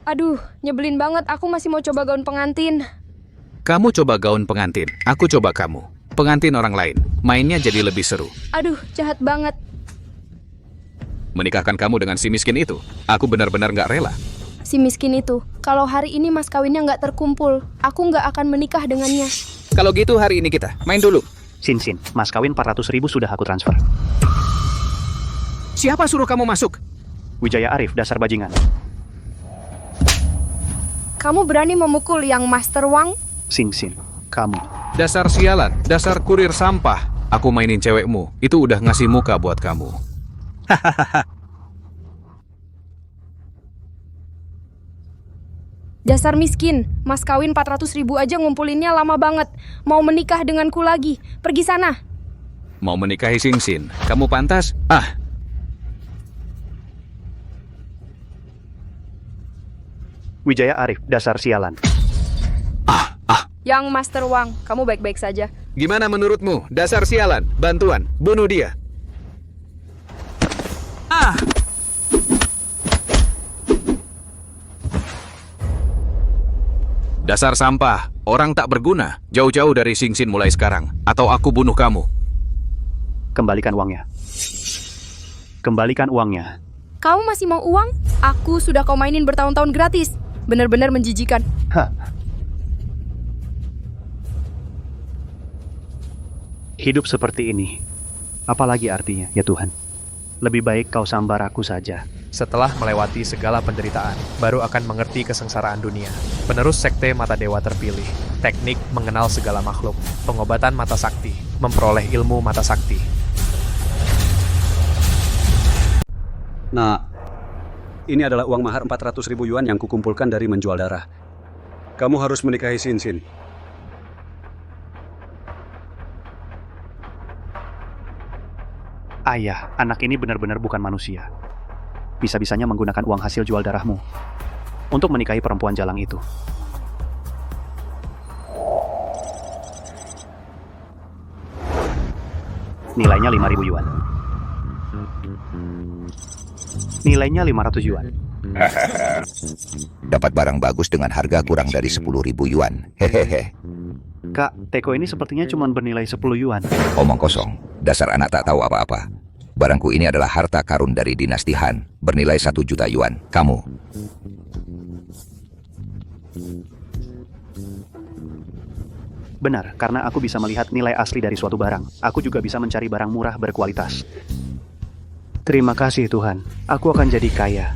Aduh, nyebelin banget. Aku masih mau coba gaun pengantin. Kamu coba gaun pengantin, aku coba kamu. Pengantin orang lain, mainnya jadi lebih seru. Aduh, jahat banget. Menikahkan kamu dengan si miskin itu, aku benar-benar nggak rela. Si miskin itu, kalau hari ini mas kawinnya nggak terkumpul, aku nggak akan menikah dengannya. Kalau gitu hari ini kita main dulu. Sin, mas kawin 400.000 sudah aku transfer. Siapa suruh kamu masuk? Wijaya Arif, dasar bajingan. Kamu berani memukul yang Master Wang? Sin, kamu. Dasar sialan, dasar kurir sampah. Aku mainin cewekmu, itu udah ngasih muka buat kamu. Dasar miskin, mas kawin 400.000 aja ngumpulinnya lama banget. Mau menikah denganku lagi, pergi sana. Mau menikahi Singsin, kamu pantas? Wijaya Arif, dasar sialan. Yang Master Wang, kamu baik-baik saja. Gimana menurutmu? Dasar sialan, bantuan, bunuh dia. Dasar sampah, orang tak berguna. Jauh-jauh dari Singsin mulai sekarang, atau aku bunuh kamu. Kembalikan uangnya. Kembalikan uangnya. Kamu masih mau uang? Aku sudah kau mainin bertahun-tahun gratis. Benar-benar menjijikan. Hidup seperti ini, apalagi artinya, ya Tuhan? Lebih baik kau sambar aku saja. Setelah melewati segala penderitaan, baru akan mengerti kesengsaraan dunia. Penerus sekte mata dewa terpilih, teknik mengenal segala makhluk, pengobatan mata sakti, memperoleh ilmu mata sakti. Nah, ini adalah uang mahar 400.000 yuan yang kukumpulkan dari menjual darah. Kamu harus menikahi Singsin. Ayah, anak ini benar-benar bukan manusia. Bisa-bisanya menggunakan uang hasil jual darahmu untuk menikahi perempuan jalang itu. Nilainya 5.000 yuan. Nilainya 500 yuan. Dapat barang bagus dengan harga kurang dari 10.000 yuan. Hehehe. Kak, teko ini sepertinya cuma bernilai 10 yuan. Omong kosong. Dasar anak tak tahu apa-apa. Barangku ini adalah harta karun dari dinasti Han, bernilai 1 juta yuan. Kamu. Benar, karena aku bisa melihat nilai asli dari suatu barang. Aku juga bisa mencari barang murah berkualitas. Terima kasih Tuhan, aku akan jadi kaya.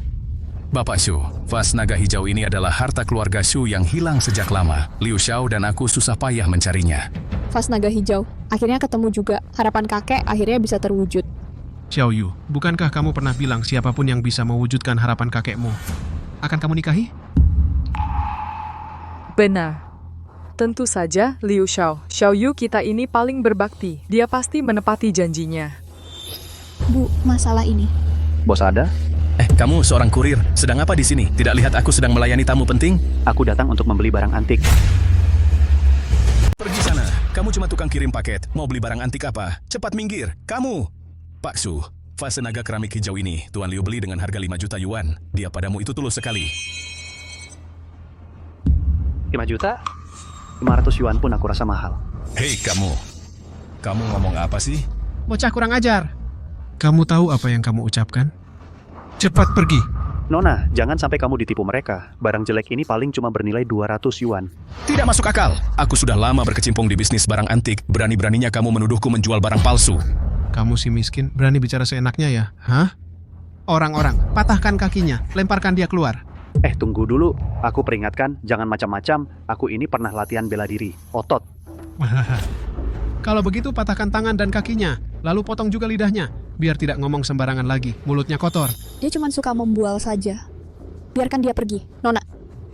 Bapak Shu, vas naga hijau ini adalah harta keluarga Shu yang hilang sejak lama. Liu Xiao dan aku susah payah mencarinya. Vas naga hijau, akhirnya ketemu juga. Harapan kakek akhirnya bisa terwujud. Xiao Yu, bukankah kamu pernah bilang siapapun yang bisa mewujudkan harapan kakekmu akan kamu nikahi? Benar. Tentu saja Liu Xiao. Xiao Yu kita ini paling berbakti. Dia pasti menepati janjinya. Bu, masalah ini. Bos ada? Kamu seorang kurir. Sedang apa di sini? Tidak lihat aku sedang melayani tamu penting? Aku datang untuk membeli barang antik. Pergi sana. Kamu cuma tukang kirim paket. Mau beli barang antik apa? Cepat minggir. Kamu. Pak Su, vas naga keramik hijau ini Tuan Liu beli dengan harga 5 juta yuan. Dia padamu itu tulus sekali. 5 juta? 500 yuan pun aku rasa mahal. Hei kamu. Kamu ngomong apa sih? Bocah kurang ajar. Kamu tahu apa yang kamu ucapkan? Cepat pergi. Nona, jangan sampai kamu ditipu mereka. Barang jelek ini paling cuma bernilai 200 yuan. Tidak masuk akal. Aku sudah lama berkecimpung di bisnis barang antik. Berani-beraninya kamu menuduhku menjual barang palsu. Kamu si miskin, berani bicara seenaknya ya? Hah? Orang-orang, patahkan kakinya, lemparkan dia keluar. Tunggu dulu. Aku peringatkan, jangan macam-macam. Aku ini pernah latihan bela diri. Otot. Kalau begitu patahkan tangan dan kakinya, lalu potong juga lidahnya, biar tidak ngomong sembarangan lagi, mulutnya kotor. Dia cuma suka membual saja. Biarkan dia pergi. Nona.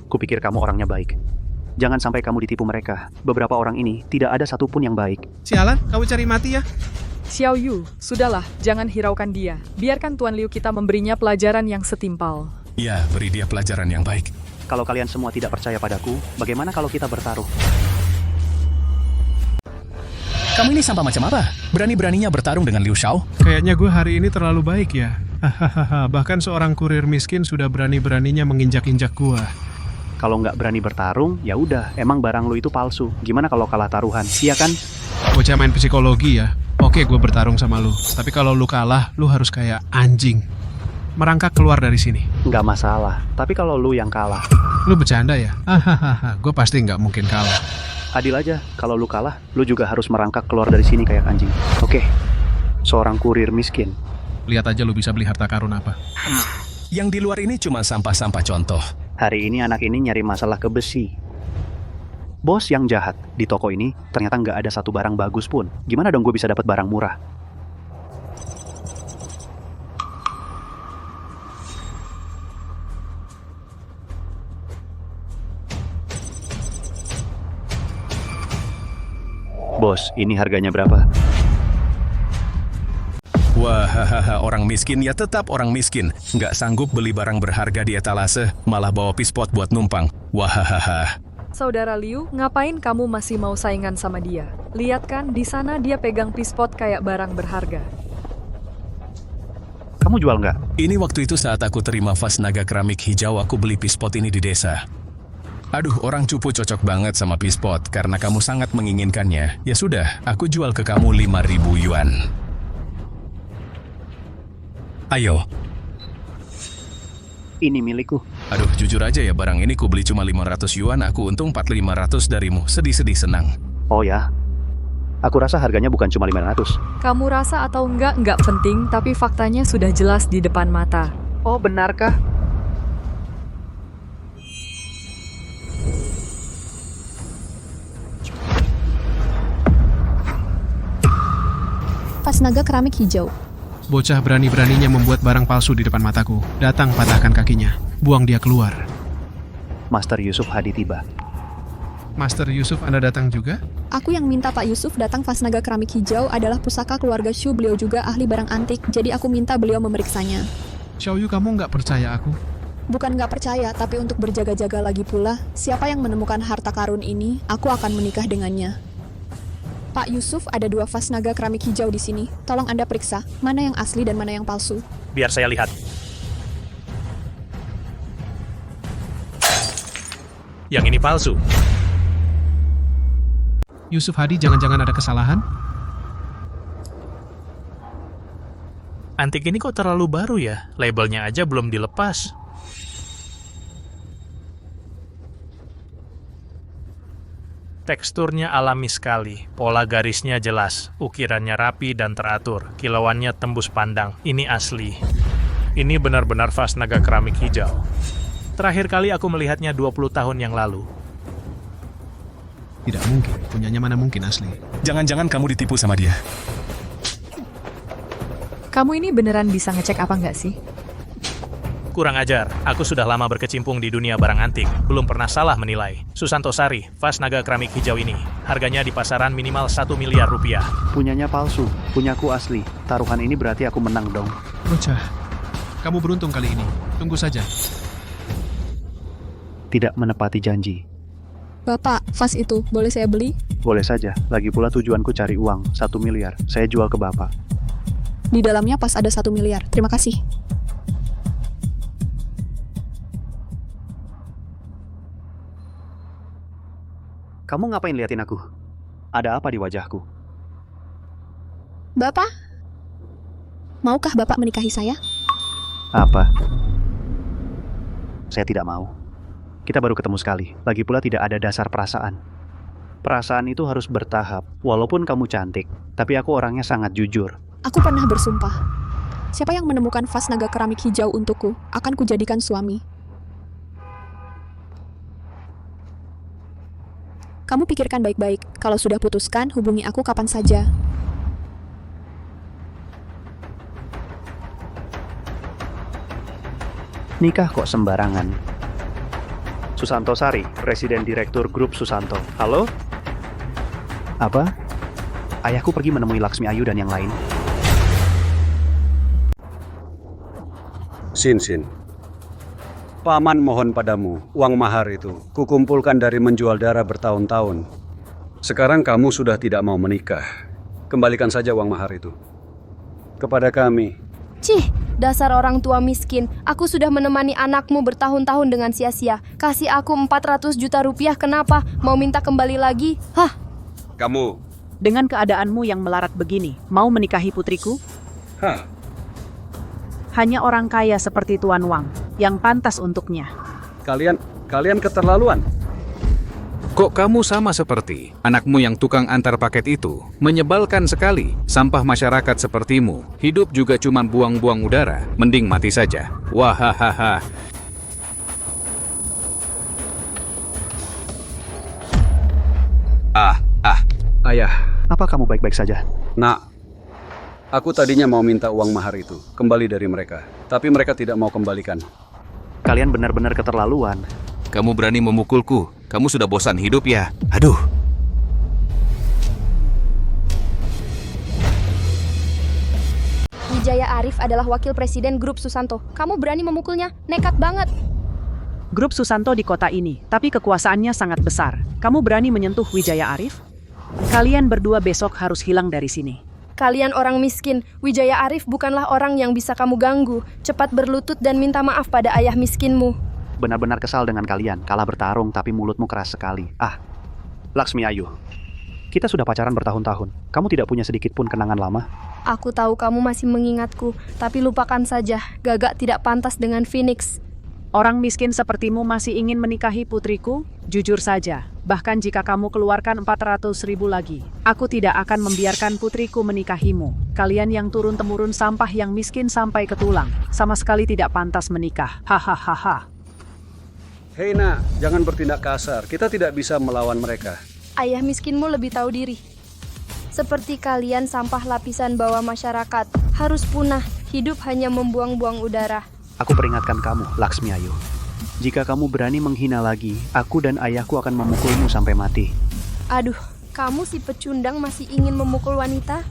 Kupikir kamu orangnya baik. Jangan sampai kamu ditipu mereka. Beberapa orang ini tidak ada satupun yang baik. Sialan, kamu cari mati ya? Xiao Yu, sudahlah, jangan hiraukan dia. Biarkan Tuan Liu kita memberinya pelajaran yang setimpal. Ya, beri dia pelajaran yang baik. Kalau kalian semua tidak percaya padaku, bagaimana kalau kita bertaruh? Kamu ini sampah macam apa? Berani-beraninya bertarung dengan Liu Shao? Kayaknya gue hari ini terlalu baik ya. Hahaha, bahkan seorang kurir miskin sudah berani-beraninya menginjak-injak gue. Kalau nggak berani bertarung, ya udah, emang barang lu itu palsu. Gimana kalau kalah taruhan? Iya kan? Bocah main psikologi ya. Oke, gue bertarung sama lu. Tapi kalau lu kalah, lu harus kayak anjing. Merangkak keluar dari sini. Nggak masalah. Tapi kalau lu yang kalah, Lu bercanda ya? Hahaha, gue pasti nggak mungkin kalah. adil aja. Kalau lu kalah, lu juga harus merangkak keluar dari sini kayak anjing. Oke, seorang kurir miskin. Lihat aja lu bisa beli harta karun apa. Yang di luar ini cuma sampah-sampah contoh. Hari ini anak ini nyari masalah ke besi. Bos yang jahat di toko ini ternyata nggak ada satu barang bagus pun. Gimana dong gue bisa dapat barang murah? Bos, ini harganya berapa? Wah, hahaha, orang miskin ya tetap orang miskin. Nggak sanggup beli barang berharga di etalase, malah bawa pispot buat numpang. Wah, hahaha. Saudara Liu, ngapain kamu masih mau saingan sama dia? Lihat kan, di sana dia pegang pispot kayak barang berharga. Kamu jual nggak? Ini waktu itu saat aku terima vas naga keramik hijau, aku beli pispot ini di desa. Aduh, orang cupu cocok banget sama pispot. Karena kamu sangat menginginkannya, ya sudah, aku jual ke kamu 5.000 yuan. Ayo. Ini milikku. Aduh, jujur aja ya, barang ini ku beli cuma 500 yuan, aku untung 4.500 darimu. Sedih-sedih senang. Oh ya? Aku rasa harganya bukan cuma 500. Kamu rasa atau enggak penting, tapi faktanya sudah jelas di depan mata. Oh, benarkah? Vas naga keramik hijau. Bocah berani-beraninya membuat barang palsu di depan mataku. Datang, patahkan kakinya. Buang dia keluar. Master Yusuf Hadi tiba. Master Yusuf, Anda datang juga? Aku yang minta Pak Yusuf datang. Vas naga keramik hijau adalah pusaka keluarga Shu. Beliau juga ahli barang antik, jadi aku minta beliau memeriksanya. Xiaoyu, kamu nggak percaya aku? Bukan nggak percaya, tapi untuk berjaga-jaga lagi pula. Siapa yang menemukan harta karun ini, aku akan menikah dengannya. Pak Yusuf, ada 2 vas naga keramik hijau di sini. Tolong Anda periksa, mana yang asli dan mana yang palsu. Biar saya lihat. Yang ini palsu. Yusuf Hadi, jangan-jangan ada kesalahan? Antik ini kok terlalu baru ya? Labelnya aja belum dilepas. Teksturnya alami sekali, pola garisnya jelas, ukirannya rapi dan teratur, kilauannya tembus pandang. Ini asli. Ini benar-benar vas naga keramik hijau. Terakhir kali aku melihatnya 20 tahun yang lalu. Tidak mungkin, punyanya mana mungkin asli. Jangan-jangan kamu ditipu sama dia. Kamu ini beneran bisa ngecek apa nggak sih? Kurang ajar, aku sudah lama berkecimpung di dunia barang antik, belum pernah salah menilai. Susanto Sari, vas naga keramik hijau ini, harganya di pasaran minimal 1 miliar rupiah. Punyanya palsu, punyaku asli. Taruhan ini berarti aku menang dong. Bocah, kamu beruntung kali ini. Tunggu saja. Tidak menepati janji. Bapak, vas itu, boleh saya beli? Boleh saja, lagi pula tujuanku cari uang, 1 miliar. Saya jual ke Bapak. Di dalamnya pas ada 1 miliar. Terima kasih. Kamu ngapain liatin aku? Ada apa di wajahku? Bapak? Maukah Bapak menikahi saya? Apa? Saya tidak mau. Kita baru ketemu sekali. Lagi pula tidak ada dasar perasaan. Perasaan itu harus bertahap. Walaupun kamu cantik, tapi aku orangnya sangat jujur. Aku pernah bersumpah. Siapa yang menemukan vas naga keramik hijau untukku, akan kujadikan suami. Kamu pikirkan baik-baik. Kalau sudah putuskan, hubungi aku kapan saja. Nikah kok sembarangan. Susanto Sari, Presiden Direktur Grup Susanto. Halo? Apa? Ayahku pergi menemui Laksmi Ayu dan yang lain. Sin. Paman mohon padamu, uang mahar itu kukumpulkan dari menjual darah bertahun-tahun. Sekarang kamu sudah tidak mau menikah. Kembalikan saja uang mahar itu kepada kami. Cih, dasar orang tua miskin. Aku sudah menemani anakmu bertahun-tahun dengan sia-sia. Kasih aku 400 juta rupiah, kenapa? Mau minta kembali lagi? Hah? Kamu, Dengan keadaanmu yang melarat begini, mau menikahi putriku? Hanya orang kaya seperti Tuan Wang yang pantas untuknya. Kalian keterlaluan. Kok kamu sama seperti anakmu yang tukang antar paket itu? Menyebalkan sekali. Sampah masyarakat sepertimu. Hidup juga cuma buang-buang udara. Mending mati saja. Wahahaha. Ayah, Apa kamu baik-baik saja? nak, aku tadinya mau minta uang mahar itu kembali dari mereka, tapi mereka tidak mau kembalikan. Kalian benar-benar keterlaluan. Kamu berani memukulku. Kamu sudah bosan hidup ya? Aduh. Wijaya Arif adalah wakil presiden grup Susanto. Kamu berani memukulnya? Nekat banget. Grup Susanto di kota ini, tapi kekuasaannya sangat besar. Kamu berani menyentuh Wijaya Arif? Kalian berdua besok harus hilang dari sini. Kalian orang miskin. Wijaya Arif bukanlah orang yang bisa kamu ganggu. Cepat berlutut dan minta maaf pada ayah miskinmu. Benar-benar kesal dengan kalian. Kalah bertarung tapi mulutmu keras sekali. Laksmi Ayu. Kita sudah pacaran bertahun-tahun. Kamu tidak punya sedikit pun kenangan lama? Aku tahu kamu masih mengingatku, tapi lupakan saja. Gagak tidak pantas dengan Phoenix. Orang miskin sepertimu masih ingin menikahi putriku? Jujur saja, bahkan jika kamu keluarkan 400.000 lagi, aku tidak akan membiarkan putriku menikahimu. Kalian yang turun-temurun sampah yang miskin sampai ke tulang, sama sekali tidak pantas menikah. Hahaha. Hei nak, jangan bertindak kasar. Kita tidak bisa melawan mereka. Ayah miskinmu lebih tahu diri. Seperti kalian sampah lapisan bawah masyarakat, harus punah. Hidup hanya membuang-buang udara. Aku peringatkan kamu, Laksmi Ayu. Jika kamu berani menghina lagi, aku dan ayahku akan memukulmu sampai mati. Aduh, kamu si pecundang masih ingin memukul wanita?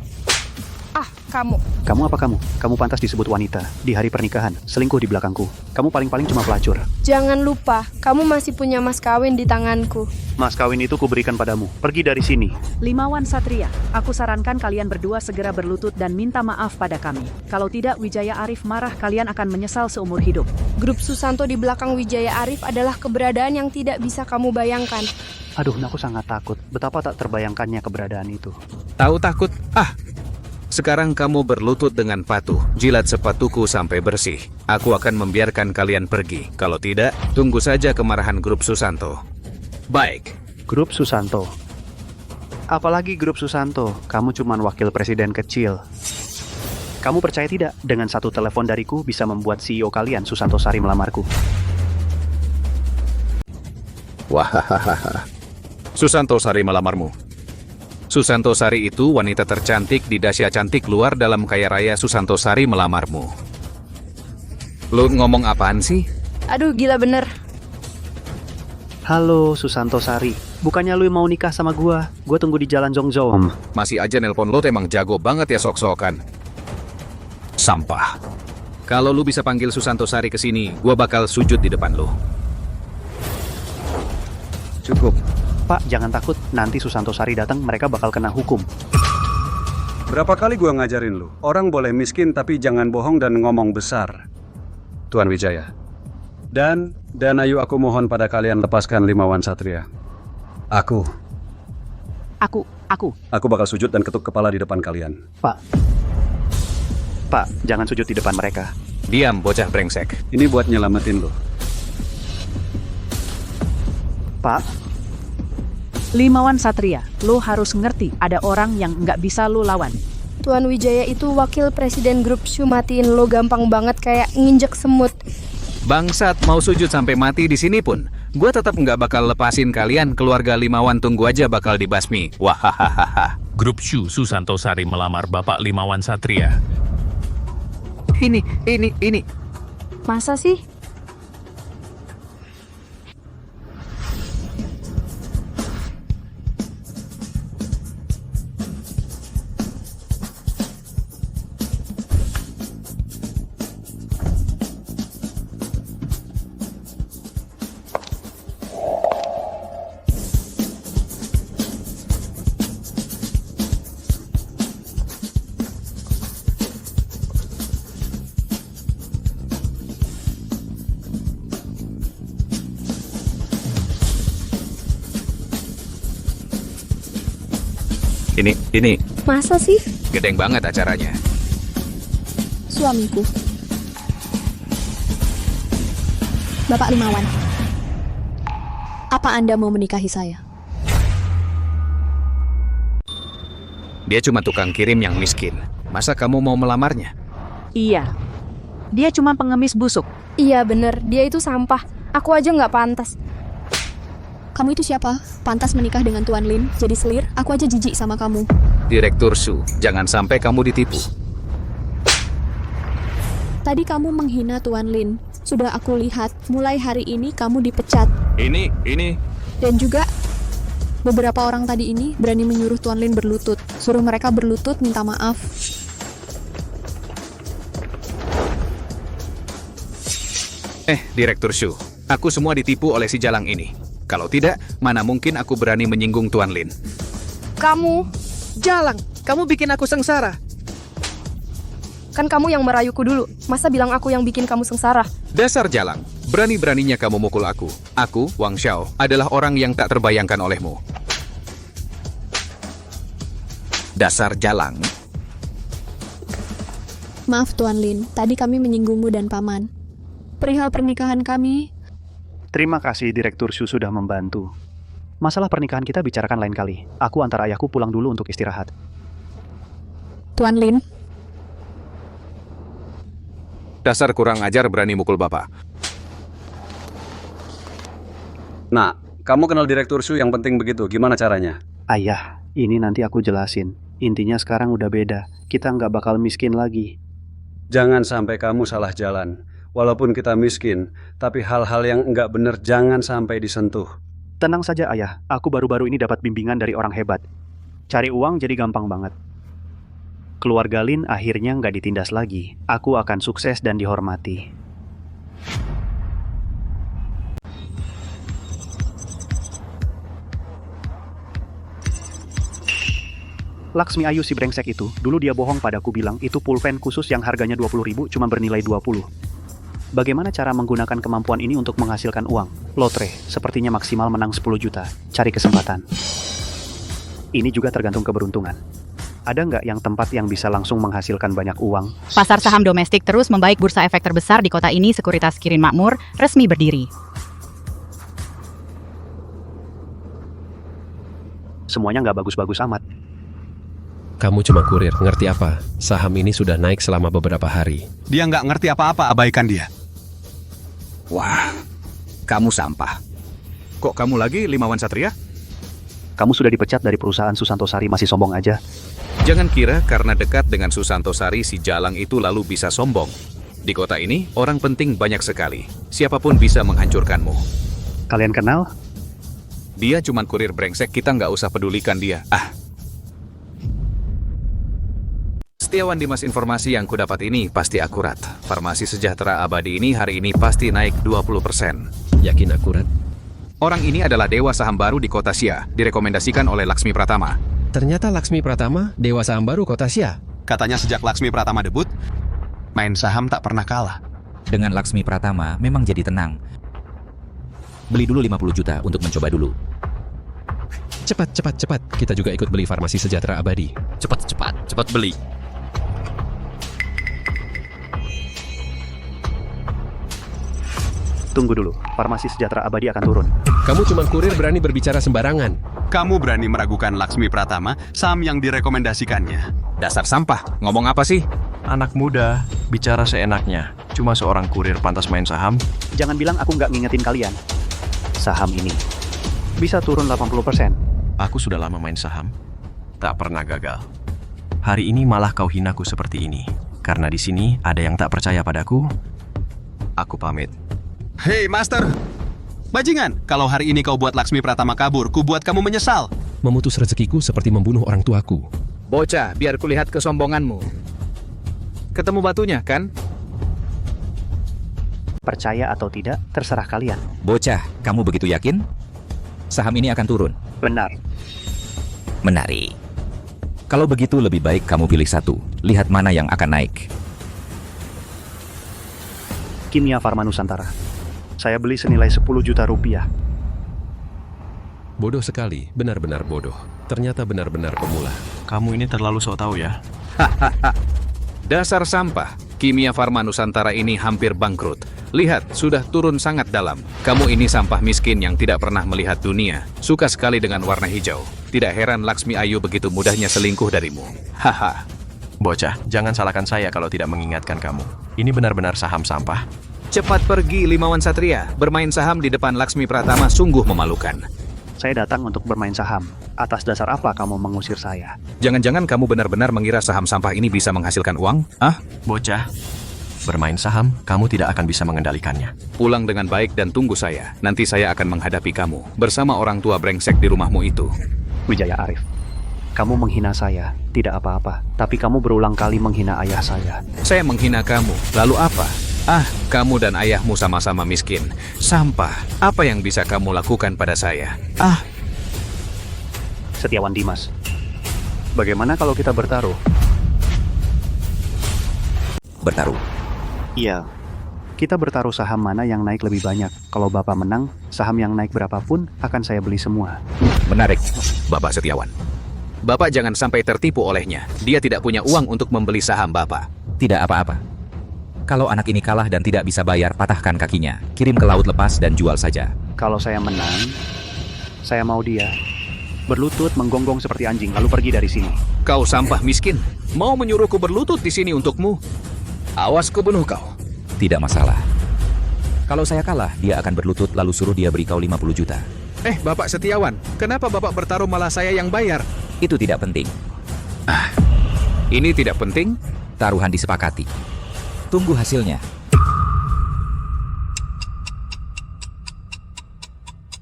Kamu. Kamu apa kamu? Kamu pantas disebut wanita. Di hari pernikahan, selingkuh di belakangku. Kamu paling-paling cuma pelacur. Jangan lupa, kamu masih punya mas kawin di tanganku. Mas kawin itu kuberikan padamu. Pergi dari sini. Limawan Satria, aku sarankan kalian berdua segera berlutut dan minta maaf pada kami. Kalau tidak, Wijaya Arif marah, kalian akan menyesal seumur hidup. Grup Susanto di belakang Wijaya Arif adalah keberadaan yang tidak bisa kamu bayangkan. Aduh, aku sangat takut. Betapa tak terbayangkannya keberadaan itu. Tahu takut? Sekarang kamu berlutut dengan patuh. Jilat sepatuku sampai bersih. Aku akan membiarkan kalian pergi. Kalau tidak, tunggu saja kemarahan grup Susanto. Baik. Grup Susanto. Apalagi grup Susanto, kamu cuman wakil presiden kecil. Kamu percaya tidak, dengan satu telepon dariku bisa membuat CEO kalian, Susanto Sari, melamarku. Wahahaha. Susanto Sari melamarmu. Susanto Sari itu wanita tercantik di Dasya Cantik luar dalam kaya raya. Susanto Sari melamarmu. Lu ngomong apaan sih? Aduh, gila bener. Halo, Susanto Sari. Bukannya lu mau nikah sama gua? Gua tunggu di jalan Zhongzhou. Masih aja nelpon lo, emang jago banget ya sok-sokan. Sampah. Kalau lu bisa panggil Susanto Sari ke sini, gua bakal sujud di depan lu. Cukup. Pak, jangan takut. Nanti Susanto Sari datang, mereka bakal kena hukum. Berapa kali gua ngajarin lu? Orang boleh miskin tapi jangan bohong dan ngomong besar. Tuan Wijaya. Dan ayo aku mohon pada kalian lepaskan Limawan Satria. Aku bakal sujud dan ketuk kepala di depan kalian. Pak, jangan sujud di depan mereka. Diam, bocah brengsek. Ini buat nyelamatin lu. Pak, Limawan Satria, lo harus ngerti ada orang yang nggak bisa lo lawan. Tuan Wijaya itu wakil presiden grup Shu, matiin lo gampang banget kayak nginjek semut. Bangsat, mau sujud sampai mati di sini pun, gua tetap nggak bakal lepasin kalian. Keluarga Limawan tunggu aja bakal dibasmi. Wahahaha. Grup Shu Susanto Sari melamar Bapak Limawan Satria. Ini. Masa sih? Ini Masa sih? gedeng banget acaranya. Suamiku. Bapak Limawan. Apa Anda mau menikahi saya? Dia cuma tukang kirim yang miskin. Masa kamu mau melamarnya? Iya. Dia cuma pengemis busuk. Iya bener, dia itu sampah. Aku aja nggak pantas. Kamu itu siapa? Pantas menikah dengan Tuan Lin? Jadi selir? Aku aja jijik sama kamu. Direktur Su, jangan sampai kamu ditipu. Tadi kamu menghina Tuan Lin. Sudah aku lihat, mulai hari ini kamu dipecat. Ini. Dan juga, beberapa orang tadi ini berani menyuruh Tuan Lin berlutut. Suruh mereka berlutut minta maaf. Direktur Su, aku semua ditipu oleh si Jalang ini. Kalau tidak, mana mungkin aku berani menyinggung Tuan Lin. Kamu, Jalang, kamu bikin aku sengsara. kan kamu yang merayuku dulu. Masa bilang aku yang bikin kamu sengsara? Dasar Jalang, berani-beraninya kamu mukul aku. Aku, Wang Xiao, adalah orang yang tak terbayangkan olehmu. Dasar Jalang. Maaf Tuan Lin, tadi kami menyinggungmu dan Paman. Perihal pernikahan kami, Terima kasih Direktur Su sudah membantu. Masalah pernikahan kita bicarakan lain kali. Aku antar ayahku pulang dulu untuk istirahat. Tuan Lin, Dasar kurang ajar berani mukul bapak. Nah, kamu kenal Direktur Su yang penting begitu, gimana caranya? Ayah, ini nanti aku jelasin. Intinya sekarang udah beda. Kita nggak bakal miskin lagi. Jangan sampai kamu salah jalan. Walaupun kita miskin, tapi hal-hal yang nggak bener jangan sampai disentuh. Tenang saja ayah, aku baru-baru ini dapat bimbingan dari orang hebat. Cari uang jadi gampang banget. Keluarga Lin akhirnya nggak ditindas lagi. Aku akan sukses dan dihormati. Laksmi Ayu si brengsek itu, dulu dia bohong padaku bilang itu pulpen khusus yang harganya 20.000 cuma bernilai 20. Bagaimana cara menggunakan kemampuan ini untuk menghasilkan uang? Lotre, sepertinya maksimal menang 10 juta. Cari kesempatan. Ini juga tergantung keberuntungan. Ada nggak yang tempat yang bisa langsung menghasilkan banyak uang? Pasar saham domestik terus membaik. Bursa efek terbesar di kota ini, Sekuritas Kirin Makmur, resmi berdiri. Semuanya nggak bagus-bagus amat. Kamu cuma kurir, ngerti apa? Saham ini sudah naik selama beberapa hari. Dia nggak ngerti apa-apa, abaikan dia. Wah, kamu sampah. Kok kamu lagi, Limawan Satria? Kamu sudah dipecat dari perusahaan Susanto Sari, masih sombong aja. Jangan kira karena dekat dengan Susanto Sari si Jalang itu lalu bisa sombong. Di kota ini, orang penting banyak sekali. Siapapun bisa menghancurkanmu. Kalian kenal? Dia cuma kurir brengsek, kita nggak usah pedulikan dia. Setiawan Dimas, informasi yang kudapat ini pasti akurat. Farmasi Sejahtera Abadi ini hari ini pasti naik 20%. Yakin akurat? Orang ini adalah dewa saham baru di kota Xia, direkomendasikan oleh Laksmi Pratama. Ternyata Laksmi Pratama, dewa saham baru kota Xia. Katanya sejak Laksmi Pratama debut, main saham tak pernah kalah. Dengan Laksmi Pratama memang jadi tenang. Beli dulu 50 juta untuk mencoba dulu. Cepat. Kita juga ikut beli Farmasi Sejahtera Abadi. Cepat beli. Tunggu dulu, Farmasi Sejahtera Abadi akan turun. Kamu cuma kurir berani berbicara sembarangan. Kamu berani meragukan Laksmi Pratama, saham yang direkomendasikannya. Dasar sampah, ngomong apa sih? Anak muda, bicara seenaknya. Cuma seorang kurir pantas main saham? Jangan bilang aku nggak ngingetin kalian. Saham ini bisa turun 80%. Aku sudah lama main saham, tak pernah gagal. Hari ini malah kau hinaku seperti ini. Karena di sini ada yang tak percaya padaku. Aku pamit. Hei Master, bajingan, kalau hari ini kau buat Laksmi Pratama kabur, ku buat kamu menyesal. Memutus rezekiku seperti membunuh orang tuaku. Bocah, biar kulihat kesombonganmu. Ketemu batunya, kan? Percaya atau tidak, terserah kalian. Bocah, kamu begitu yakin? Saham ini akan turun? Benar. Menarik. Kalau begitu lebih baik kamu pilih satu. Lihat mana yang akan naik. Kimia Farma Nusantara. Saya beli senilai 10 juta rupiah. Bodoh sekali, benar-benar bodoh. Ternyata benar-benar pemula. Kamu ini terlalu sok tahu ya. Dasar sampah. Kimia Farma Nusantara ini hampir bangkrut. Lihat, sudah turun sangat dalam. Kamu ini sampah miskin yang tidak pernah melihat dunia. Suka sekali dengan warna hijau. Tidak heran Laksmi Ayu begitu mudahnya selingkuh darimu. Haha. Bocah, jangan salahkan saya kalau tidak mengingatkan kamu. Ini benar-benar saham sampah. Cepat pergi, Limawan Satria. Bermain saham di depan Laksmi Pratama sungguh memalukan. Saya datang untuk bermain saham. Atas dasar apa kamu mengusir saya? Jangan-jangan kamu benar-benar mengira saham sampah ini bisa menghasilkan uang? Ah? Bocah, bermain saham, kamu tidak akan bisa mengendalikannya. Pulang dengan baik dan tunggu saya. Nanti saya akan menghadapi kamu bersama orang tua brengsek di rumahmu itu. Wijaya Arif, kamu menghina saya, tidak apa-apa. Tapi kamu berulang kali menghina ayah saya. Saya menghina kamu, lalu apa? Ah, kamu dan ayahmu sama-sama miskin. Sampah, apa yang bisa kamu lakukan pada saya? Ah. Setiawan Dimas, bagaimana kalau kita bertaruh? Bertaruh? Iya, kita bertaruh saham mana yang naik lebih banyak. Kalau Bapak menang, saham yang naik berapapun akan saya beli semua. Menarik, Bapak Setiawan. Bapak jangan sampai tertipu olehnya. Dia tidak punya uang untuk membeli saham Bapak. Tidak apa-apa. Kalau anak ini kalah dan tidak bisa bayar, patahkan kakinya. Kirim ke laut lepas dan jual saja. Kalau saya menang, saya mau dia berlutut menggonggong seperti anjing, lalu pergi dari sini. Kau sampah miskin. Mau menyuruhku berlutut di sini untukmu? Awas kubunuh kau. Tidak masalah. Kalau saya kalah, dia akan berlutut lalu suruh dia beri kau 50 juta. Bapak Setiawan, kenapa Bapak bertaruh malah saya yang bayar? Itu tidak penting. Ini tidak penting? Taruhan disepakati. Tunggu hasilnya.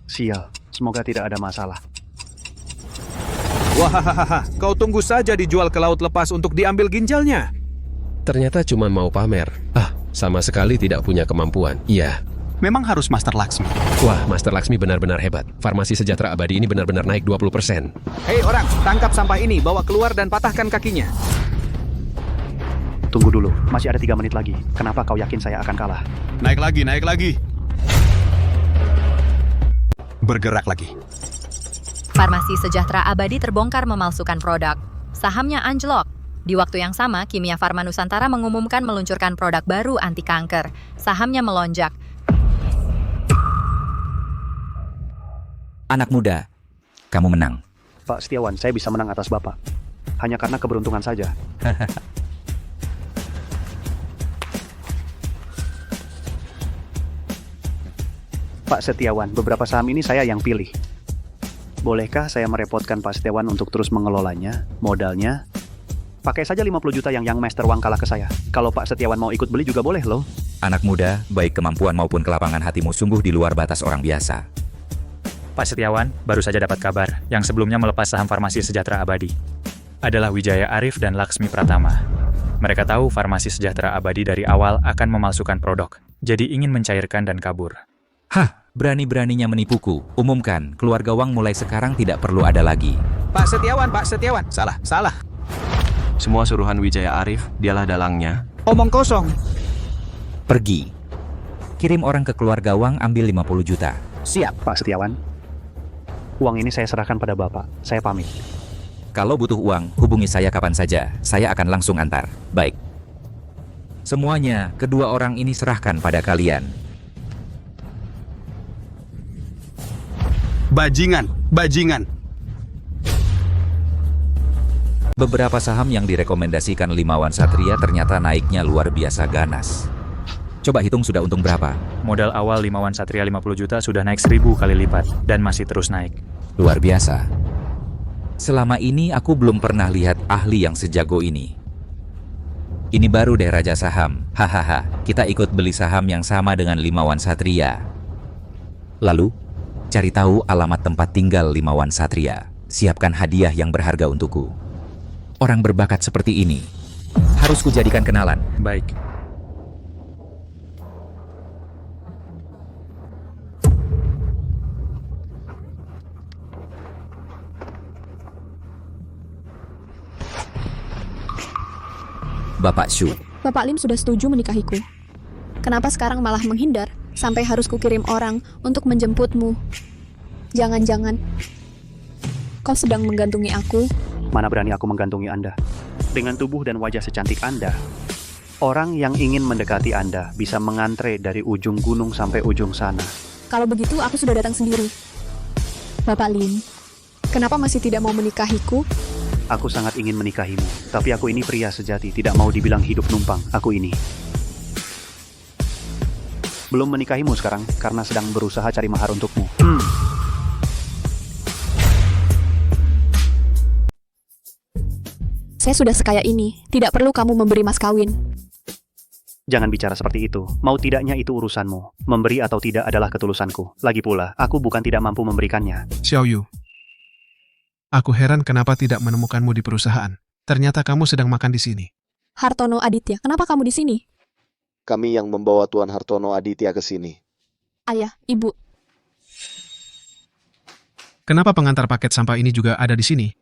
Sial, semoga tidak ada masalah. Wahahaha, kau tunggu saja dijual ke laut lepas untuk diambil ginjalnya. Ternyata cuma mau pamer. Sama sekali tidak punya kemampuan. Iya. Memang harus Master Laksmi. Wah, Master Laksmi benar-benar hebat. Farmasi Sejahtera Abadi ini benar-benar naik 20%. Hei orang, tangkap sampah ini, bawa keluar dan patahkan kakinya. Tunggu dulu, masih ada 3 menit lagi. Kenapa kau yakin saya akan kalah? Naik lagi. Bergerak lagi. Farmasi Sejahtera Abadi terbongkar memalsukan produk. Sahamnya anjlok. Di waktu yang sama, Kimia Farma Nusantara mengumumkan meluncurkan produk baru anti kanker. Sahamnya melonjak. Anak muda, kamu menang. Pak Setiawan, saya bisa menang atas Bapak. Hanya karena keberuntungan saja. Pak Setiawan, beberapa saham ini saya yang pilih. Bolehkah saya merepotkan Pak Setiawan untuk terus mengelolanya, modalnya? Pakai saja 50 juta yang Master Wang kalah ke saya. Kalau Pak Setiawan mau ikut beli juga boleh loh. Anak muda, baik kemampuan maupun kelapangan hatimu sungguh di luar batas orang biasa. Pak Setiawan, baru saja dapat kabar yang sebelumnya melepas saham Farmasi Sejahtera Abadi. Adalah Wijaya Arif dan Laksmi Pratama. Mereka tahu Farmasi Sejahtera Abadi dari awal akan memalsukan produk, jadi ingin mencairkan dan kabur. Hah, berani-beraninya menipuku. Umumkan, keluarga Wang mulai sekarang tidak perlu ada lagi. Pak Setiawan. Salah. Semua suruhan Wijaya Arif, dialah dalangnya. Omong kosong. Pergi. Kirim orang ke keluarga Wang ambil 50 juta. Siap, Pak Setiawan. Uang ini saya serahkan pada Bapak. Saya pamit. Kalau butuh uang, hubungi saya kapan saja. Saya akan langsung antar. Baik. Semuanya, kedua orang ini serahkan pada kalian. Bajingan. Beberapa saham yang direkomendasikan Limawan Satria ternyata naiknya luar biasa ganas. Coba hitung sudah untung berapa? Modal awal Limawan Satria 50 juta sudah naik 1000 kali lipat dan masih terus naik. Luar biasa. Selama ini aku belum pernah lihat ahli yang sejago ini. Ini baru deh Raja Saham. Hahaha, kita ikut beli saham yang sama dengan Limawan Satria. Lalu, cari tahu alamat tempat tinggal Limawan Satria. Siapkan hadiah yang berharga untukku. Orang berbakat seperti ini harus kujadikan kenalan. Baik. Bapak Shu. Bapak Lim sudah setuju menikahiku. Kenapa sekarang malah menghindar sampai harus kukirim orang untuk menjemputmu? Jangan-jangan kau sedang menggantungi aku? Mana berani aku menggantungi Anda. Dengan tubuh dan wajah secantik Anda, orang yang ingin mendekati Anda bisa mengantre dari ujung gunung sampai ujung sana. Kalau begitu, aku sudah datang sendiri. Bapak Lin, kenapa masih tidak mau menikahiku? Aku sangat ingin menikahimu, tapi aku ini pria sejati, tidak mau dibilang hidup numpang. Aku ini belum menikahimu sekarang karena sedang berusaha cari mahar untukmu. Saya sudah sekaya ini, tidak perlu kamu memberi mas kawin. Jangan bicara seperti itu. Mau tidaknya itu urusanmu. Memberi atau tidak adalah ketulusanku. Lagi pula, aku bukan tidak mampu memberikannya. Xiao Yu, aku heran kenapa tidak menemukanmu di perusahaan. Ternyata kamu sedang makan di sini. Hartono Aditya, kenapa kamu di sini? Kami yang membawa Tuan Hartono Aditya ke sini. Ayah, Ibu. Kenapa pengantar paket sampah ini juga ada di sini?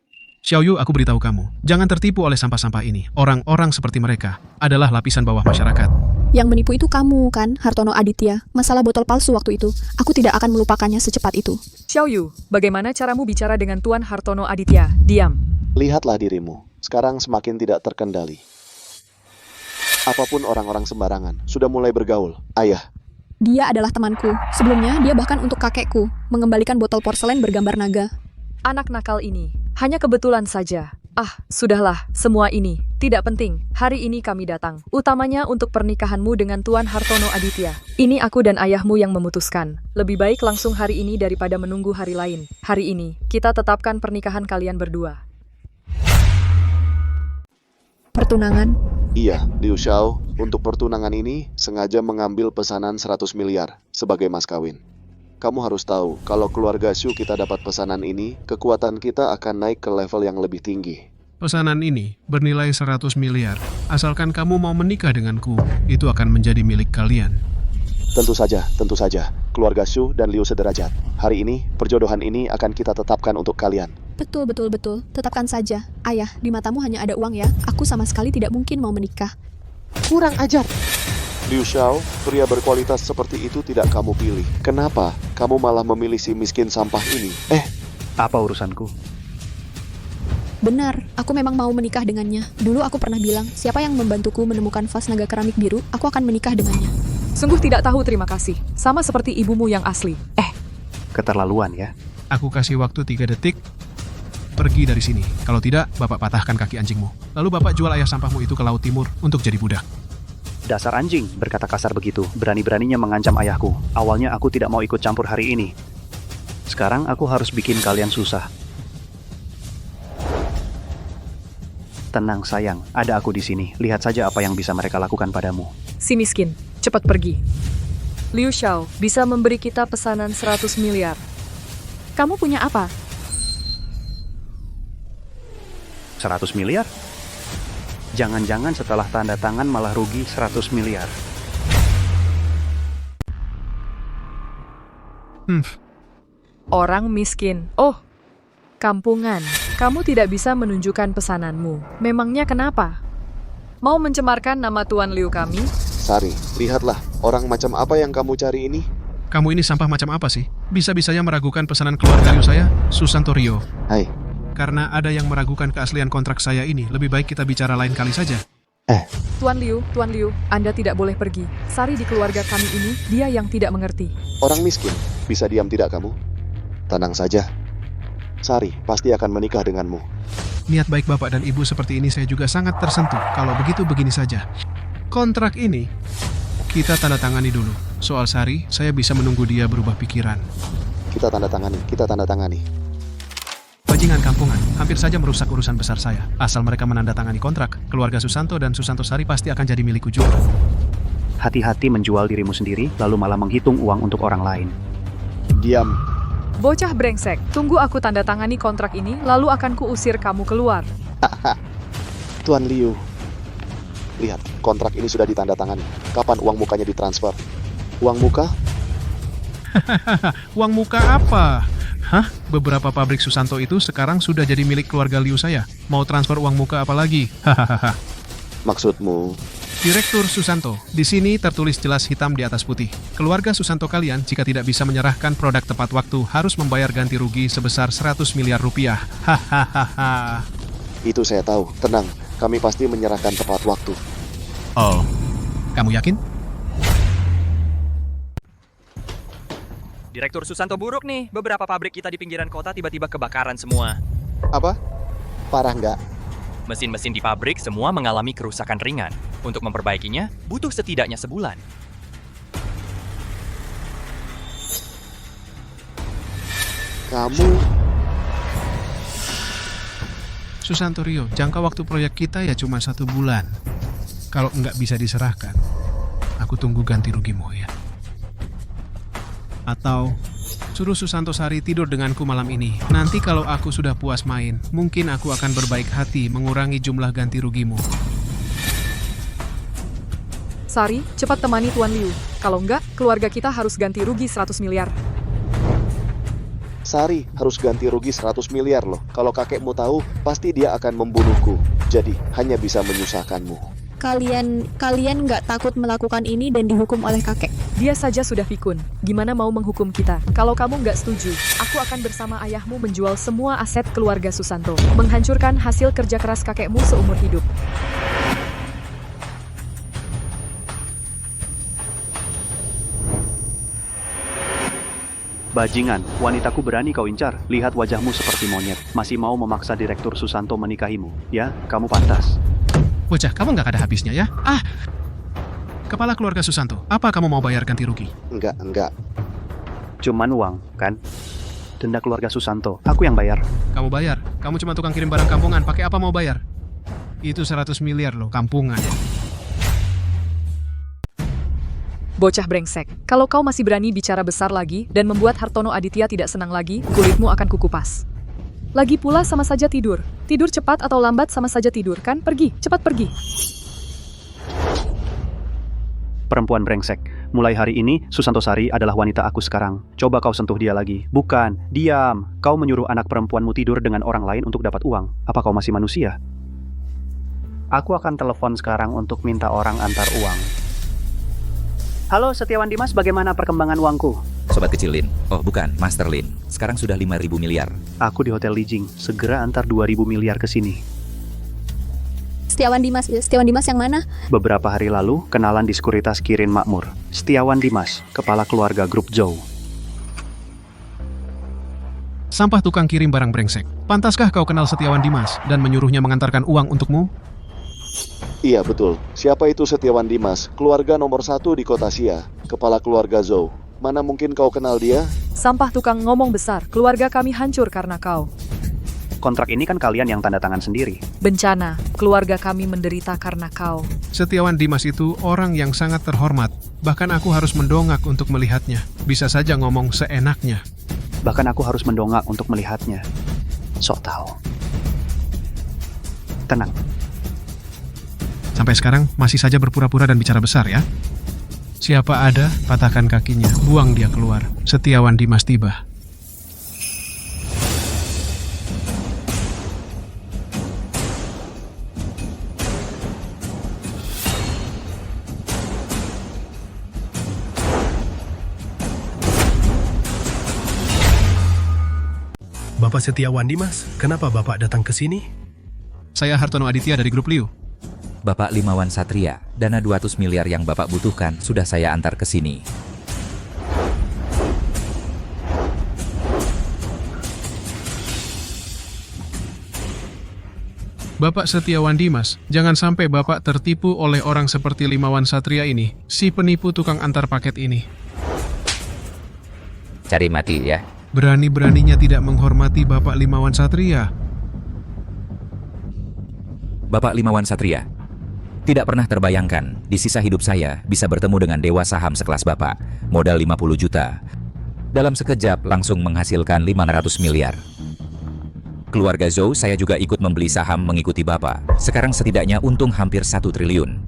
Xiao Yu, aku beritahu kamu, jangan tertipu oleh sampah-sampah ini. Orang-orang seperti mereka adalah lapisan bawah masyarakat. Yang menipu itu kamu, kan, Hartono Aditya? Masalah botol palsu waktu itu, aku tidak akan melupakannya secepat itu. Xiao Yu, bagaimana caramu bicara dengan Tuan Hartono Aditya? Diam. Lihatlah dirimu, sekarang semakin tidak terkendali. Apapun orang-orang sembarangan, sudah mulai bergaul. Ayah. Dia adalah temanku. Sebelumnya, dia bahkan untuk kakekku, mengembalikan botol porselen bergambar naga. Anak nakal ini, hanya kebetulan saja. Ah, sudahlah, semua ini tidak penting. Hari ini kami datang, utamanya untuk pernikahanmu dengan Tuan Hartono Aditya. Ini aku dan ayahmu yang memutuskan. Lebih baik langsung hari ini daripada menunggu hari lain. Hari ini, kita tetapkan pernikahan kalian berdua. Pertunangan? Iya, Liu Xiao, untuk pertunangan ini sengaja mengambil pesanan 100 miliar sebagai mas kawin. Kamu harus tahu, kalau keluarga Xu kita dapat pesanan ini, kekuatan kita akan naik ke level yang lebih tinggi. Pesanan ini bernilai 100 miliar. Asalkan kamu mau menikah denganku, itu akan menjadi milik kalian. Tentu saja. Keluarga Xu dan Liu sederajat. Hari ini, perjodohan ini akan kita tetapkan untuk kalian. Betul. Tetapkan saja. Ayah, di matamu hanya ada uang ya? Aku sama sekali tidak mungkin mau menikah. Kurang ajar. Liu Xiao, pria berkualitas seperti itu tidak kamu pilih. Kenapa kamu malah memilih si miskin sampah ini? Apa urusanku? Benar, aku memang mau menikah dengannya. Dulu aku pernah bilang, siapa yang membantuku menemukan vas naga keramik biru, aku akan menikah dengannya. Sungguh tidak tahu terima kasih. Sama seperti ibumu yang asli. Keterlaluan ya. Aku kasih waktu 3 detik. Pergi dari sini. Kalau tidak, Bapak patahkan kaki anjingmu. Lalu Bapak jual ayah sampahmu itu ke Laut Timur untuk jadi budak. Dasar anjing, berkata kasar begitu. Berani-beraninya mengancam ayahku. Awalnya aku tidak mau ikut campur hari ini. Sekarang aku harus bikin kalian susah. Tenang sayang, ada aku di sini. Lihat saja apa yang bisa mereka lakukan padamu. Si miskin, cepat pergi. Liu Xiao bisa memberi kita pesanan 100 miliar. Kamu punya apa? 100 miliar? Jangan-jangan setelah tanda tangan malah rugi 100 miliar. Orang miskin. Oh, kampungan. Kamu tidak bisa menunjukkan pesananmu. Memangnya kenapa? Mau mencemarkan nama Tuan Liu kami? Sari, lihatlah. Orang macam apa yang kamu cari ini? Kamu ini sampah macam apa sih? Bisa-bisanya meragukan pesanan keluarga Liu saya, Susanto Rio. Hai. Karena ada yang meragukan keaslian kontrak saya ini, lebih baik kita bicara lain kali saja. Tuan Liu, Anda tidak boleh pergi. Sari di keluarga kami ini, dia yang tidak mengerti. Orang miskin, bisa diam tidak kamu? Tenang saja. Sari pasti akan menikah denganmu. Niat baik Bapak dan Ibu seperti ini saya juga sangat tersentuh. Kalau begitu begini saja. Kontrak ini, kita tanda tangani dulu. Soal Sari, saya bisa menunggu dia berubah pikiran. Kita tanda tangani. Bajingan kampungan, hampir saja merusak urusan besar saya. Asal mereka menandatangani kontrak, keluarga Susanto dan Susanto Sari pasti akan jadi milikku juga. Hati-hati menjual dirimu sendiri, lalu malah menghitung uang untuk orang lain. Diam. Bocah brengsek, tunggu aku tanda tangani kontrak ini, lalu akan kuusir kamu keluar. Tuan Liu, lihat, kontrak ini sudah ditandatangani. Kapan uang mukanya ditransfer? Uang muka? Uang muka apa? Hah? Beberapa pabrik Susanto itu sekarang sudah jadi milik keluarga Liu saya. Mau transfer uang muka apa lagi? Hahaha. Maksudmu, Direktur Susanto, di sini tertulis jelas hitam di atas putih. Keluarga Susanto kalian jika tidak bisa menyerahkan produk tepat waktu harus membayar ganti rugi sebesar 100 miliar rupiah. Hahaha. Itu saya tahu. Tenang, kami pasti menyerahkan tepat waktu. Oh, kamu yakin? Direktur Susanto buruk nih. Beberapa pabrik kita di pinggiran kota tiba-tiba kebakaran semua. Apa? Parah nggak? Mesin-mesin di pabrik semua mengalami kerusakan ringan. Untuk memperbaikinya, butuh setidaknya sebulan. Kamu... Susanto Rio, jangka waktu proyek kita ya cuma 1 bulan. Kalau nggak bisa diserahkan, aku tunggu ganti rugimu ya. Atau suruh Susanto Sari tidur denganku malam ini. Nanti kalau aku sudah puas main, mungkin aku akan berbaik hati mengurangi jumlah ganti rugimu. Sari, cepat temani Tuan Liu. Kalau enggak, keluarga kita harus ganti rugi 100 miliar. Sari harus ganti rugi 100 miliar loh. Kalau kakekmu tahu, pasti dia akan membunuhku. Jadi, hanya bisa menyusahkanmu. Kalian nggak takut melakukan ini dan dihukum oleh kakek? Dia saja sudah pikun. Gimana mau menghukum kita? Kalau kamu nggak setuju, aku akan bersama ayahmu menjual semua aset keluarga Susanto. Menghancurkan hasil kerja keras kakekmu seumur hidup. Bajingan, wanitaku berani kau incar. Lihat wajahmu seperti monyet. Masih mau memaksa Direktur Susanto menikahimu. Ya, kamu pantas. Bocah, kamu nggak ada habisnya ya? Kepala keluarga Susanto, apa kamu mau bayar ganti rugi? Enggak. Cuman uang, kan? Denda keluarga Susanto, aku yang bayar. Kamu bayar? Kamu cuma tukang kirim barang kampungan, pakai apa mau bayar? Itu 100 miliar loh, kampungan. Bocah brengsek, kalau kau masih berani bicara besar lagi dan membuat Hartono Aditya tidak senang lagi, kulitmu akan kukupas. Lagi pula sama saja tidur. Tidur cepat atau lambat sama saja tidur, kan? Pergi, cepat pergi. Perempuan brengsek, mulai hari ini Susanto Sari adalah wanita aku sekarang. Coba kau sentuh dia lagi. Bukan, diam. Kau menyuruh anak perempuanmu tidur dengan orang lain untuk dapat uang. Apa kau masih manusia? Aku akan telepon sekarang untuk minta orang antar uang. Halo Setiawan Dimas, bagaimana perkembangan uangku? Sobat kecil Lin. Oh bukan, Master Lin. Sekarang sudah 5.000 miliar. Aku di Hotel Lijing. Segera antar 2.000 miliar ke sini. Setiawan Dimas yang mana? Beberapa hari lalu, kenalan di Sekuritas Kirin Makmur. Setiawan Dimas, kepala keluarga grup Zhou. Sampah tukang kirim barang brengsek. Pantaskah kau kenal Setiawan Dimas dan menyuruhnya mengantarkan uang untukmu? Iya betul. Siapa itu Setiawan Dimas? Keluarga nomor 1 di kota Xia. Kepala keluarga Zhou. Mana mungkin kau kenal dia? Sampah tukang ngomong besar, keluarga kami hancur karena kau. Kontrak ini kan kalian yang tanda tangan sendiri. Bencana, keluarga kami menderita karena kau. Setiawan Dimas itu orang yang sangat terhormat. Bahkan aku harus mendongak untuk melihatnya. Bisa saja ngomong seenaknya. Bahkan aku harus mendongak untuk melihatnya. Sok tahu. Tenang. Sampai sekarang masih saja berpura-pura dan bicara besar ya. Siapa ada, patahkan kakinya, buang dia keluar. Setiawan Dimas tiba. Bapak Setiawan Dimas, kenapa Bapak datang ke sini? Saya Hartono Aditya dari grup Liu. Bapak Limawan Satria, dana 200 miliar yang Bapak butuhkan sudah saya antar ke sini. Bapak Setiawan Dimas, jangan sampai Bapak tertipu oleh orang seperti Limawan Satria ini, si penipu tukang antar paket ini. Cari mati ya. Berani-beraninya tidak menghormati Bapak Limawan Satria. Bapak Limawan Satria, tidak pernah terbayangkan di sisa hidup saya bisa bertemu dengan dewa saham sekelas Bapak. Modal 50 juta. Dalam sekejap langsung menghasilkan 500 miliar. Keluarga Zhou saya juga ikut membeli saham mengikuti Bapak. Sekarang setidaknya untung hampir 1 triliun.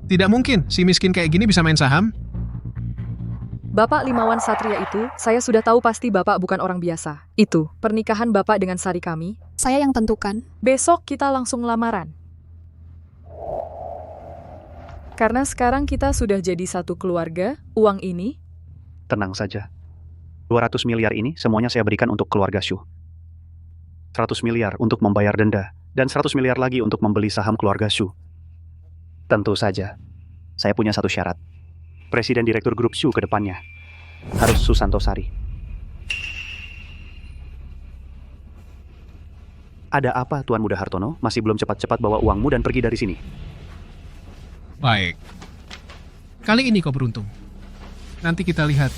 Tidak mungkin, si miskin kayak gini bisa main saham. Bapak Limawan Satria itu, saya sudah tahu pasti Bapak bukan orang biasa. Itu, pernikahan Bapak dengan Sari kami. Saya yang tentukan. Besok kita langsung lamaran. Karena sekarang kita sudah jadi satu keluarga, uang ini... Tenang saja. 200 miliar ini semuanya saya berikan untuk keluarga Shu. 100 miliar untuk membayar denda, dan 100 miliar lagi untuk membeli saham keluarga Shu. Tentu saja, saya punya satu syarat. Presiden Direktur Grup Shu ke depannya harus Susanto Sari. Ada apa, Tuan Muda Hartono? Masih belum cepat-cepat bawa uangmu dan pergi dari sini. Baik. Kali ini kau beruntung. Nanti kita lihat.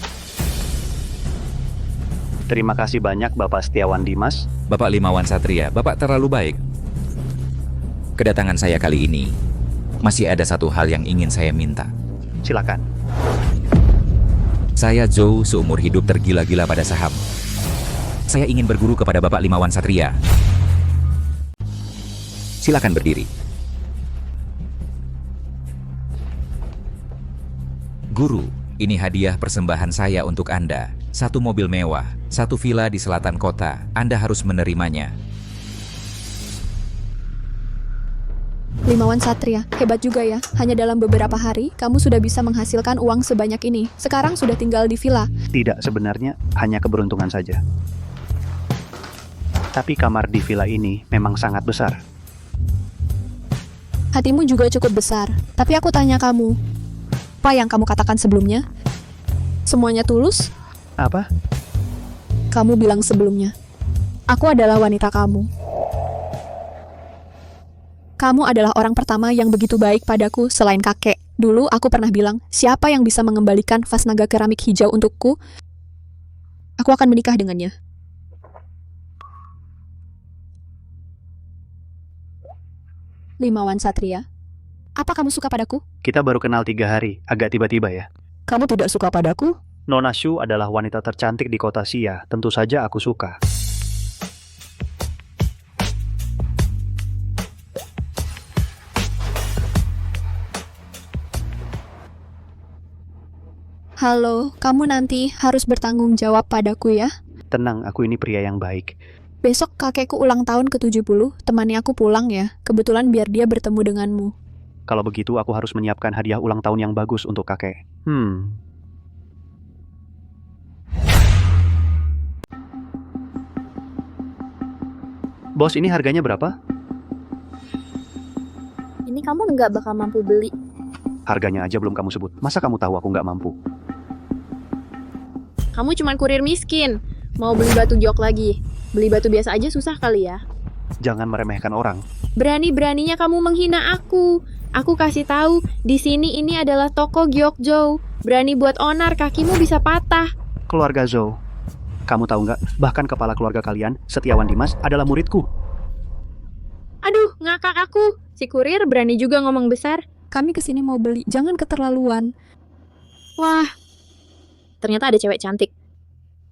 Terima kasih banyak Bapak Setiawan Dimas. Bapak Limawan Satria, Bapak terlalu baik. Kedatangan saya kali ini, masih ada satu hal yang ingin saya minta. Silakan. Saya Zhou seumur hidup tergila-gila pada saham. Saya ingin berguru kepada Bapak Limawan Satria. Silakan berdiri. Guru, ini hadiah persembahan saya untuk Anda. Satu mobil mewah, satu villa di selatan kota. Anda harus menerimanya. Limawan Satria, hebat juga ya. Hanya dalam beberapa hari, kamu sudah bisa menghasilkan uang sebanyak ini. Sekarang sudah tinggal di villa. Tidak, sebenarnya hanya keberuntungan saja. Tapi kamar di villa ini memang sangat besar. Hatimu juga cukup besar. Tapi aku tanya kamu, apa yang kamu katakan sebelumnya? Semuanya tulus? Apa? Kamu bilang sebelumnya, aku adalah wanita kamu. Kamu adalah orang pertama yang begitu baik padaku selain kakek. Dulu aku pernah bilang, siapa yang bisa mengembalikan vas naga keramik hijau untukku? Aku akan menikah dengannya. Limawan Satria, apa kamu suka padaku? Kita baru kenal 3 hari, agak tiba-tiba ya. Kamu tidak suka padaku? Nona Shu adalah wanita tercantik di kota Xia, tentu saja aku suka. Halo, kamu nanti harus bertanggung jawab padaku ya. Tenang, aku ini pria yang baik. Besok kakekku ulang tahun ke-70, temani aku pulang ya. Kebetulan biar dia bertemu denganmu. Kalau begitu aku harus menyiapkan hadiah ulang tahun yang bagus untuk kakek. Bos, ini harganya berapa? Ini kamu nggak bakal mampu beli. Harganya aja belum kamu sebut. Masa kamu tahu aku nggak mampu? Kamu cuma kurir miskin. Mau beli batu giok lagi. Beli batu biasa aja susah kali ya. Jangan meremehkan orang. Berani-beraninya kamu menghina aku. Aku kasih tahu, di sini ini adalah toko Gyokjou. Berani buat onar, kakimu bisa patah. Keluarga Zhou, kamu tahu nggak? Bahkan kepala keluarga kalian, Setiawan Dimas, adalah muridku. Aduh, ngakak aku. Si kurir berani juga ngomong besar. Kami kesini mau beli, jangan keterlaluan. Wah, ternyata ada cewek cantik.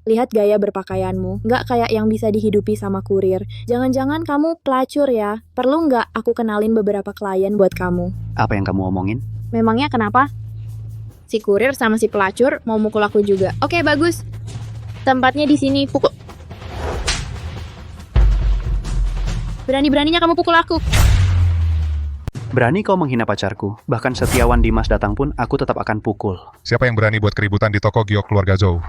Lihat gaya berpakaianmu, nggak kayak yang bisa dihidupi sama kurir. Jangan-jangan kamu pelacur ya? Perlu nggak aku kenalin beberapa klien buat kamu? Apa yang kamu omongin? Memangnya kenapa? Si kurir sama si pelacur mau mukul aku juga. Oke, bagus. Tempatnya di sini, pukul. Berani-beraninya kamu pukul aku. Berani kau menghina pacarku. Bahkan Setiawan Dimas datang pun aku tetap akan pukul. Siapa yang berani buat keributan di toko giok keluarga Zhou?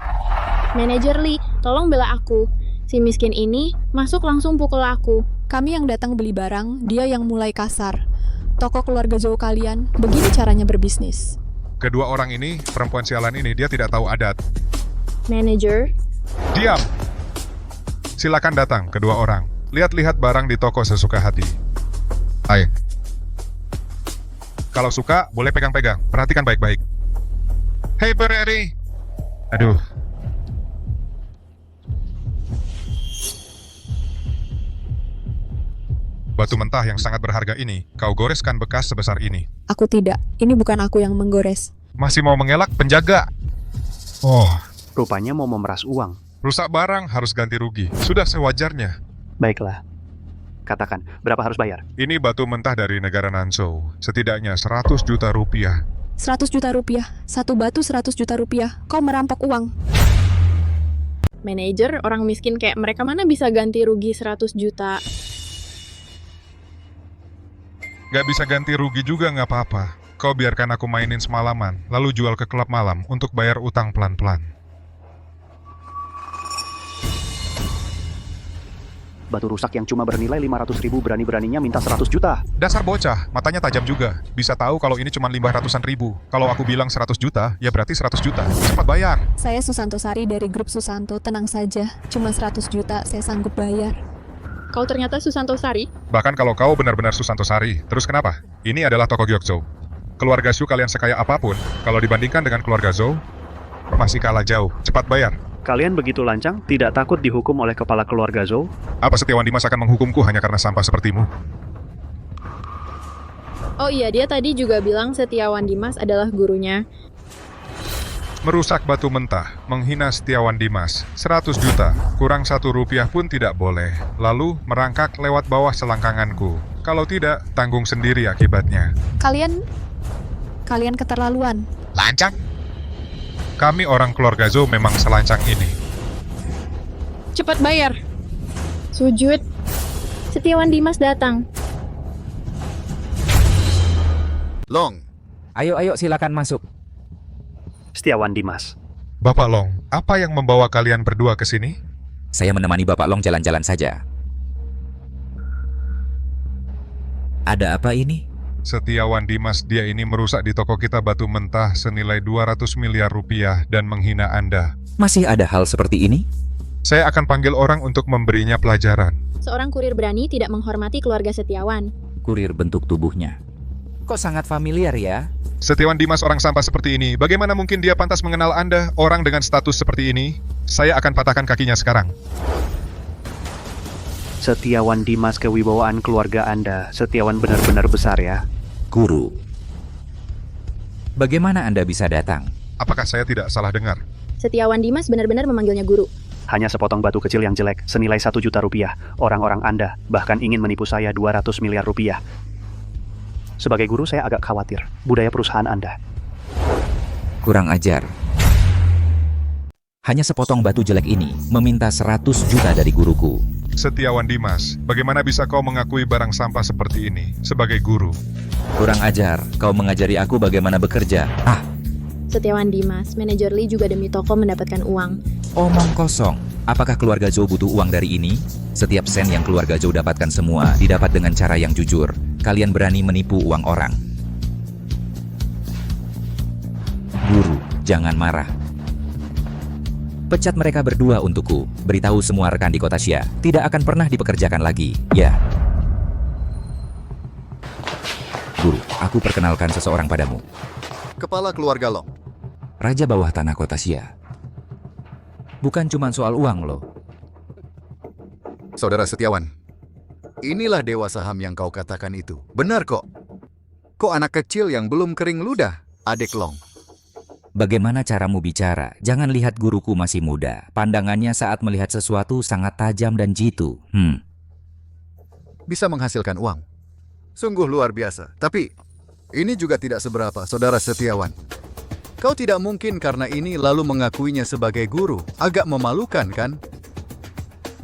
Manajer Lee, tolong bela aku. Si miskin ini masuk langsung pukul aku. Kami yang datang beli barang, dia yang mulai kasar. Toko keluarga Zhou kalian, begini caranya berbisnis. Kedua orang ini, perempuan sialan ini, dia tidak tahu adat. Manajer? Diam! Silakan datang, kedua orang. Lihat-lihat barang di toko sesuka hati. Ayo. Kalau suka, boleh pegang-pegang. Perhatikan baik-baik. Hei Bereri! Aduh. Batu mentah yang sangat berharga ini, kau goreskan bekas sebesar ini. Aku tidak, ini bukan aku yang menggores. Masih mau mengelak, penjaga? Oh. Rupanya mau memeras uang. Rusak barang harus ganti rugi. Sudah sewajarnya. Baiklah. Katakan, berapa harus bayar? Ini batu mentah dari negara Nanzhou. Setidaknya 100 juta rupiah. 100 juta rupiah? Satu batu 100 juta rupiah. Kau merampok uang. Manajer, orang miskin kayak mereka mana bisa ganti rugi 100 juta? Gak bisa ganti rugi juga nggak apa-apa. Kau biarkan aku mainin semalaman, lalu jual ke klub malam untuk bayar utang pelan-pelan. Batu rusak yang cuma bernilai 500.000 berani-beraninya minta 100 juta. Dasar bocah, matanya tajam juga. Bisa tahu kalau ini cuma limbah ratusan ribu. Kalau aku bilang 100 juta, ya berarti 100 juta. Cepat bayar. Saya Susanto Sari dari grup Susanto, tenang saja. Cuma 100 juta saya sanggup bayar. Kau ternyata Susanto Sari? Bahkan kalau kau benar-benar Susanto Sari, terus kenapa? Ini adalah toko Gyokzo. Keluarga Shu kalian sekaya apapun, kalau dibandingkan dengan keluarga Zhou, masih kalah jauh. Cepat bayar. Kalian begitu lancang, tidak takut dihukum oleh kepala keluarga Zhou? Apa Setiawan Dimas akan menghukumku hanya karena sampah sepertimu? Oh iya, dia tadi juga bilang Setiawan Dimas adalah gurunya. Merusak batu mentah, menghina Setiawan Dimas, 100 juta, kurang 1 rupiah pun tidak boleh. Lalu merangkak lewat bawah selangkanganku. Kalau tidak, tanggung sendiri akibatnya. Kalian keterlaluan. Lancang? Kami orang keluarga Zhou memang selancang ini. Cepat bayar. Sujud. Setiawan Dimas datang. Long. Ayo silakan masuk. Setiawan Dimas. Bapak Long, apa yang membawa kalian berdua ke sini? Saya menemani Bapak Long jalan-jalan saja. Ada apa ini? Setiawan Dimas, dia ini merusak di toko kita batu mentah senilai 200 miliar rupiah dan menghina Anda. Masih ada hal seperti ini? Saya akan panggil orang untuk memberinya pelajaran. Seorang kurir berani tidak menghormati keluarga Setiawan. Kurir bentuk tubuhnya. Kok sangat familiar ya? Setiawan Dimas orang sampah seperti ini. Bagaimana mungkin dia pantas mengenal Anda, orang dengan status seperti ini? Saya akan patahkan kakinya sekarang. Setiawan Dimas, kewibawaan keluarga Anda. Setiawan benar-benar besar ya. Guru. Bagaimana Anda bisa datang? Apakah saya tidak salah dengar? Setiawan Dimas benar-benar memanggilnya guru. Hanya sepotong batu kecil yang jelek, senilai 1 juta rupiah. Orang-orang Anda bahkan ingin menipu saya 200 miliar rupiah. Sebagai guru saya agak khawatir budaya perusahaan Anda. Kurang ajar. Hanya sepotong batu jelek ini meminta 100 juta dari guruku. Setiawan Dimas, bagaimana bisa kau mengakui barang sampah seperti ini sebagai guru? Kurang ajar, kau mengajari aku bagaimana bekerja. Setiawan Dimas, manajer Lee juga demi toko mendapatkan uang. Omong kosong. Apakah keluarga Zhou butuh uang dari ini? Setiap sen yang keluarga Zhou dapatkan semua didapat dengan cara yang jujur. Kalian berani menipu uang orang. Guru, jangan marah. Pecat mereka berdua untukku. Beritahu semua rekan di kota Xia, tidak akan pernah dipekerjakan lagi, ya. Guru, aku perkenalkan seseorang padamu. Kepala keluarga Long. Raja bawah tanah kota Xia. Bukan cuma soal uang loh. Saudara Setiawan, inilah dewa saham yang kau katakan itu. Benar kok. Kok anak kecil yang belum kering ludah, adik Long. Bagaimana caramu bicara? Jangan lihat guruku masih muda. Pandangannya saat melihat sesuatu sangat tajam dan jitu. Bisa menghasilkan uang. Sungguh luar biasa. Tapi, ini juga tidak seberapa, saudara Setiawan. Kau tidak mungkin karena ini lalu mengakuinya sebagai guru. Agak memalukan, kan?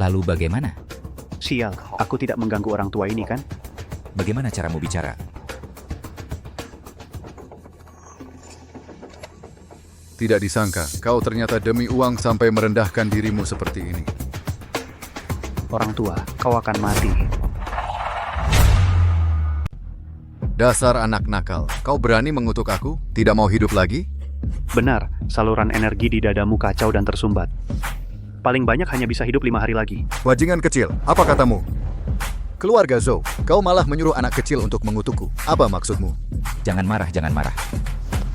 Lalu bagaimana? Sial, aku tidak mengganggu orang tua ini, kan? Bagaimana caramu bicara? Tidak disangka, kau ternyata demi uang sampai merendahkan dirimu seperti ini. Orang tua, kau akan mati. Dasar anak nakal, kau berani mengutuk aku? Tidak mau hidup lagi? Benar, saluran energi di dadamu kacau dan tersumbat. Paling banyak hanya bisa hidup 5 hari lagi. Wajingan kecil, apa katamu? Keluarga Zhou, kau malah menyuruh anak kecil untuk mengutukku. Apa maksudmu? Jangan marah, jangan marah.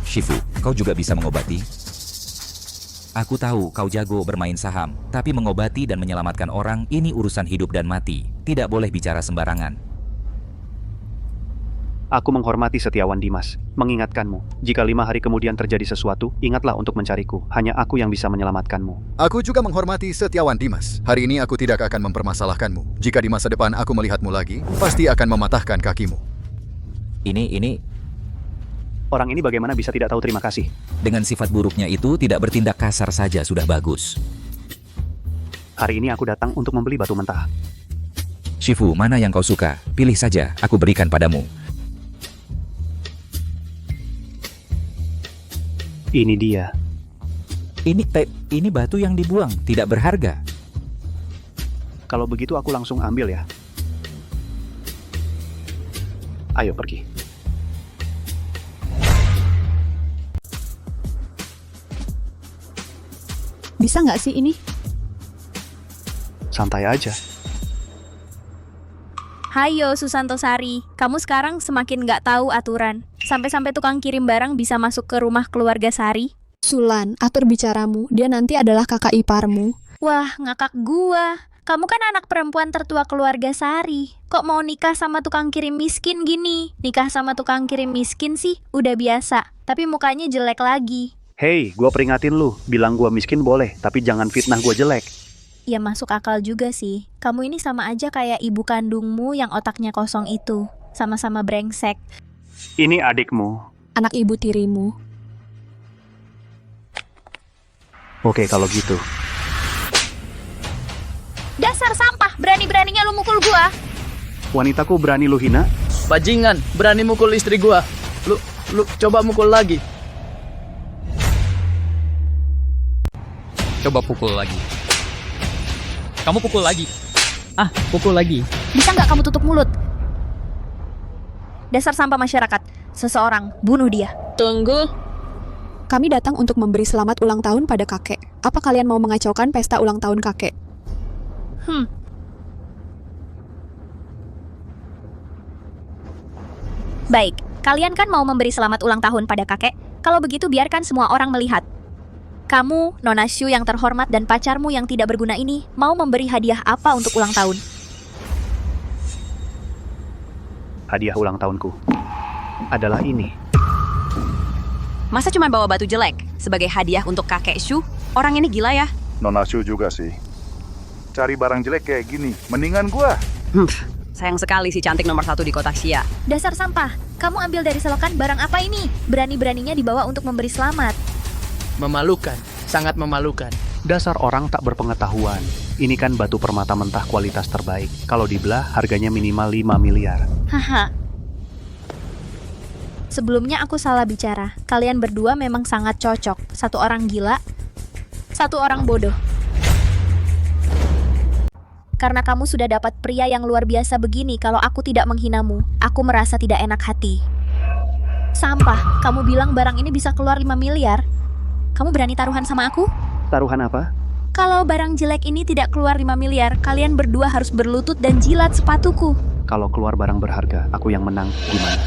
Shifu, kau juga bisa mengobati? Aku tahu kau jago bermain saham, tapi mengobati dan menyelamatkan orang ini urusan hidup dan mati. Tidak boleh bicara sembarangan. Aku menghormati Setiawan Dimas, mengingatkanmu. Jika 5 hari kemudian terjadi sesuatu, ingatlah untuk mencariku. Hanya aku yang bisa menyelamatkanmu. Aku juga menghormati Setiawan Dimas. Hari ini aku tidak akan mempermasalahkanmu. Jika di masa depan aku melihatmu lagi, pasti akan mematahkan kakimu. Ini... Orang ini bagaimana bisa tidak tahu terima kasih? Dengan sifat buruknya itu, tidak bertindak kasar saja sudah bagus. Hari ini aku datang untuk membeli batu mentah. Shifu, mana yang kau suka? Pilih saja, aku berikan padamu. Ini dia. Ini batu yang dibuang, tidak berharga. Kalau begitu aku langsung ambil ya. Ayo pergi. Bisa nggak sih ini? Santai aja. Hayo Susanto Sari, kamu sekarang semakin nggak tahu aturan. Sampai-sampai tukang kirim barang bisa masuk ke rumah keluarga Sari. Sulan, atur bicaramu. Dia nanti adalah kakak iparmu. Wah, ngakak gua. Kamu kan anak perempuan tertua keluarga Sari. Kok mau nikah sama tukang kirim miskin gini? Nikah sama tukang kirim miskin sih udah biasa, tapi mukanya jelek lagi. Hei, gua peringatin lu. Bilang gua miskin boleh, tapi jangan fitnah gua jelek. Ya masuk akal juga sih. Kamu ini sama aja kayak ibu kandungmu yang otaknya kosong itu. Sama-sama brengsek. Ini adikmu. Anak ibu tirimu. Oke, kalau gitu. Dasar sampah, berani-beraninya lu mukul gua. Wanitaku berani lu hina? Bajingan, berani mukul istri gua. Lu coba mukul lagi. Coba pukul lagi. Kamu pukul lagi. Ah, pukul lagi. Bisa nggak kamu tutup mulut? Dasar sampah masyarakat. Seseorang bunuh dia. Tunggu. Kami datang untuk memberi selamat ulang tahun pada kakek. Apa kalian mau mengacaukan pesta ulang tahun kakek? Baik, kalian kan mau memberi selamat ulang tahun pada kakek? Kalau begitu biarkan semua orang melihat. Kamu, Nona Shu yang terhormat dan pacarmu yang tidak berguna ini, mau memberi hadiah apa untuk ulang tahun? Hadiah ulang tahunku adalah ini. Masa cuma bawa batu jelek sebagai hadiah untuk kakek Shu? Orang ini gila ya? Nona Shu juga sih. Cari barang jelek kayak gini, mendingan gua. Sayang sekali si cantik nomor 1 di kota Xia. Dasar sampah, kamu ambil dari selokan barang apa ini? Berani-beraninya dibawa untuk memberi selamat. Memalukan, sangat memalukan. Dasar orang tak berpengetahuan. Ini kan batu permata mentah kualitas terbaik. Kalau dibelah, harganya minimal 5 miliar. Haha. Sebelumnya aku salah bicara. Kalian berdua memang sangat cocok. Satu orang gila, satu orang bodoh. Karena kamu sudah dapat pria yang luar biasa begini, kalau aku tidak menghinamu, aku merasa tidak enak hati. Sampah, kamu bilang barang ini bisa keluar 5 miliar? Kamu berani taruhan sama aku? Taruhan apa? Kalau barang jelek ini tidak keluar 5 miliar, kalian berdua harus berlutut dan jilat sepatuku. Kalau keluar barang berharga, aku yang menang. Gimana?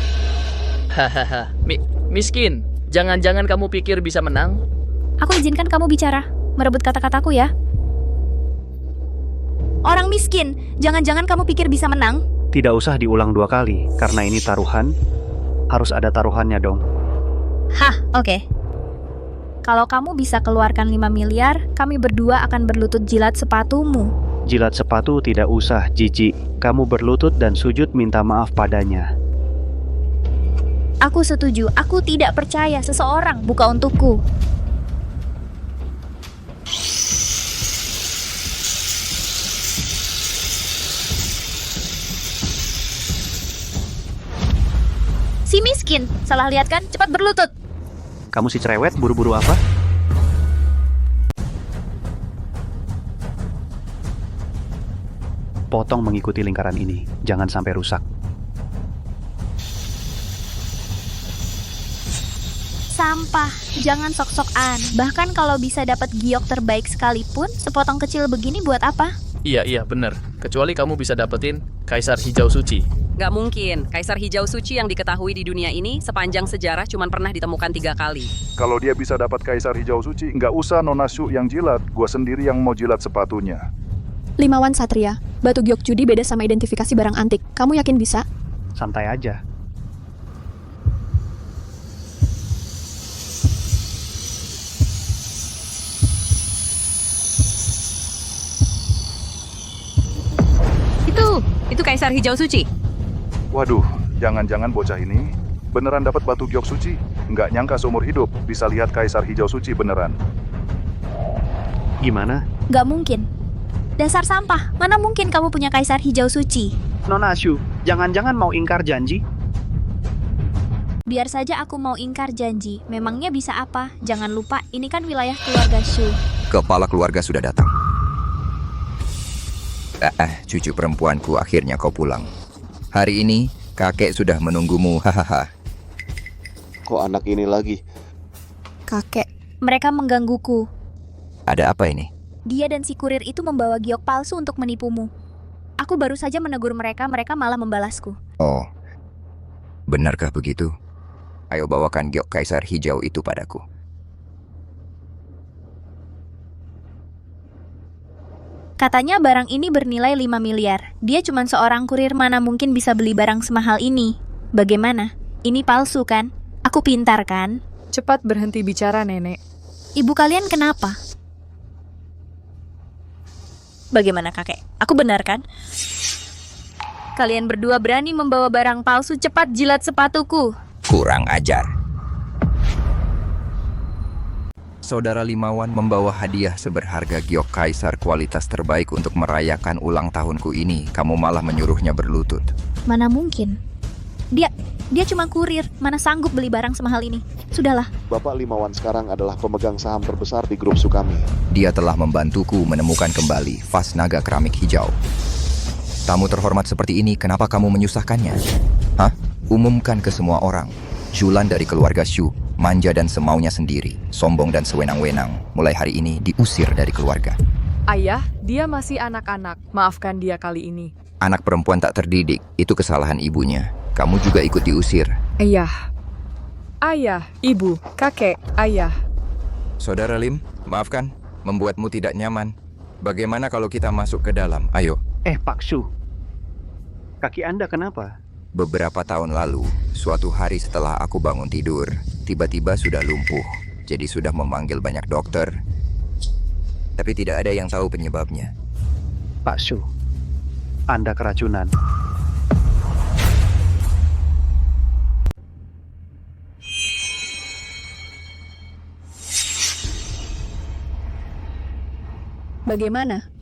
Hahaha, miskin. Jangan-jangan kamu pikir bisa menang? Aku izinkan kamu bicara, merebut kata-kataku ya. Orang miskin, jangan-jangan kamu pikir bisa menang? Tidak usah diulang 2 kali, karena ini taruhan. Harus ada taruhannya dong. Hah, oke. Kalau kamu bisa keluarkan 5 miliar, kami berdua akan berlutut jilat sepatumu. Jilat sepatu tidak usah, jijik. Kamu berlutut dan sujud minta maaf padanya. Aku setuju, aku tidak percaya seseorang buka untukku. Si miskin, salah lihat kan? Cepat berlutut. Kamu si cerewet, buru-buru apa? Potong mengikuti lingkaran ini, jangan sampai rusak. Sampah, jangan sok-sokan. Bahkan kalau bisa dapat giok terbaik sekalipun, sepotong kecil begini buat apa? Iya, bener. Kecuali kamu bisa dapetin Kaisar Hijau Suci. Gak mungkin, Kaisar Hijau Suci yang diketahui di dunia ini sepanjang sejarah cuma pernah ditemukan 3 kali. Kalau dia bisa dapat Kaisar Hijau Suci, nggak usah Nona Shu yang jilat. Gua sendiri yang mau jilat sepatunya. Limawan Satria, batu giok judi beda sama identifikasi barang antik. Kamu yakin bisa? Santai aja. Itu Kaisar Hijau Suci. Waduh, jangan-jangan bocah ini beneran dapat batu giok suci. Nggak nyangka seumur hidup bisa lihat Kaisar Hijau Suci beneran. Gimana? Gak mungkin. Dasar sampah, mana mungkin kamu punya Kaisar Hijau Suci? Nona Shu, jangan-jangan mau ingkar janji? Biar saja aku mau ingkar janji. Memangnya bisa apa? Jangan lupa, ini kan wilayah keluarga Shu. Kepala keluarga sudah datang. Cucu perempuanku, akhirnya kau pulang. Hari ini, kakek sudah menunggumu, hahaha. Kok anak ini lagi? Kakek. Mereka menggangguku. Ada apa ini? Dia dan si kurir itu membawa giok palsu untuk menipumu. Aku baru saja menegur mereka, mereka malah membalasku. Oh, benarkah begitu? Ayo bawakan giok kaisar hijau itu padaku. Katanya barang ini bernilai 5 miliar. Dia cuma seorang kurir, mana mungkin bisa beli barang semahal ini. Bagaimana? Ini palsu kan? Aku pintar kan? Cepat berhenti bicara, Nenek. Ibu kalian kenapa? Bagaimana kakek? Aku benar kan? Kalian berdua berani membawa barang palsu, cepat jilat sepatuku. Kurang ajar. Saudara Limawan membawa hadiah seberharga giok kaisar kualitas terbaik untuk merayakan ulang tahunku ini. Kamu malah menyuruhnya berlutut. Mana mungkin? Dia cuma kurir, mana sanggup beli barang semahal ini. Sudahlah. Bapak Limawan sekarang adalah pemegang saham terbesar di grup Shu kami. Dia telah membantuku menemukan kembali vas naga keramik hijau. Tamu terhormat seperti ini, kenapa kamu menyusahkannya? Hah? Umumkan ke semua orang. Julan dari keluarga Shu, manja dan semaunya sendiri, sombong dan sewenang-wenang. Mulai hari ini diusir dari keluarga. Ayah, dia masih anak-anak. Maafkan dia kali ini. Anak perempuan tak terdidik, itu kesalahan ibunya. Kamu juga ikut diusir. Ayah, ibu, kakek, ayah. Saudara Lim, maafkan, membuatmu tidak nyaman. Bagaimana kalau kita masuk ke dalam? Ayo. Pak Shu, kaki Anda kenapa? Beberapa tahun lalu, suatu hari setelah aku bangun tidur, tiba-tiba sudah lumpuh. Jadi sudah memanggil banyak dokter, tapi tidak ada yang tahu penyebabnya. Pak Shu, Anda keracunan. Bagaimana?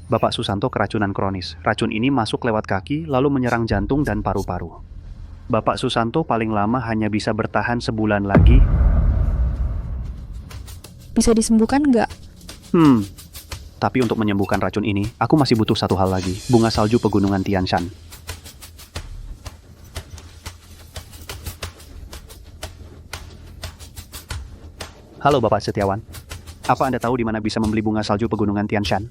Bapak Susanto keracunan kronis. Racun ini masuk lewat kaki, lalu menyerang jantung dan paru-paru. Bapak Susanto paling lama hanya bisa bertahan sebulan lagi. Bisa disembuhkan nggak? Tapi untuk menyembuhkan racun ini, aku masih butuh satu hal lagi. Bunga salju pegunungan Tian Shan. Halo Bapak Setiawan. Apa Anda tahu di mana bisa membeli bunga salju pegunungan Tian Shan?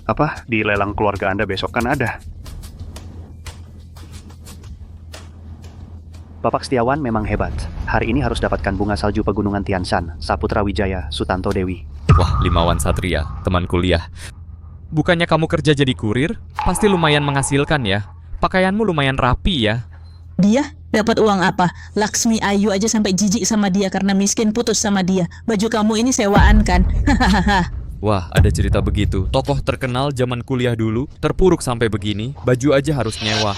Apa? Di lelang keluarga Anda besok kan ada. Bapak Setiawan memang hebat. Hari ini harus dapatkan bunga salju pegunungan Tian Shan, Saputra Wijaya, Sutanto Dewi. Wah, Limawan Satria, teman kuliah. Bukannya kamu kerja jadi kurir? Pasti lumayan menghasilkan ya. Pakaianmu lumayan rapi ya. Dia dapat uang apa? Laksmi Ayu aja sampai jijik sama dia karena miskin putus sama dia. Baju kamu ini sewaan kan? Hahaha. Wah, ada cerita begitu. Tokoh terkenal zaman kuliah dulu, terpuruk sampai begini, baju aja harus nyewa.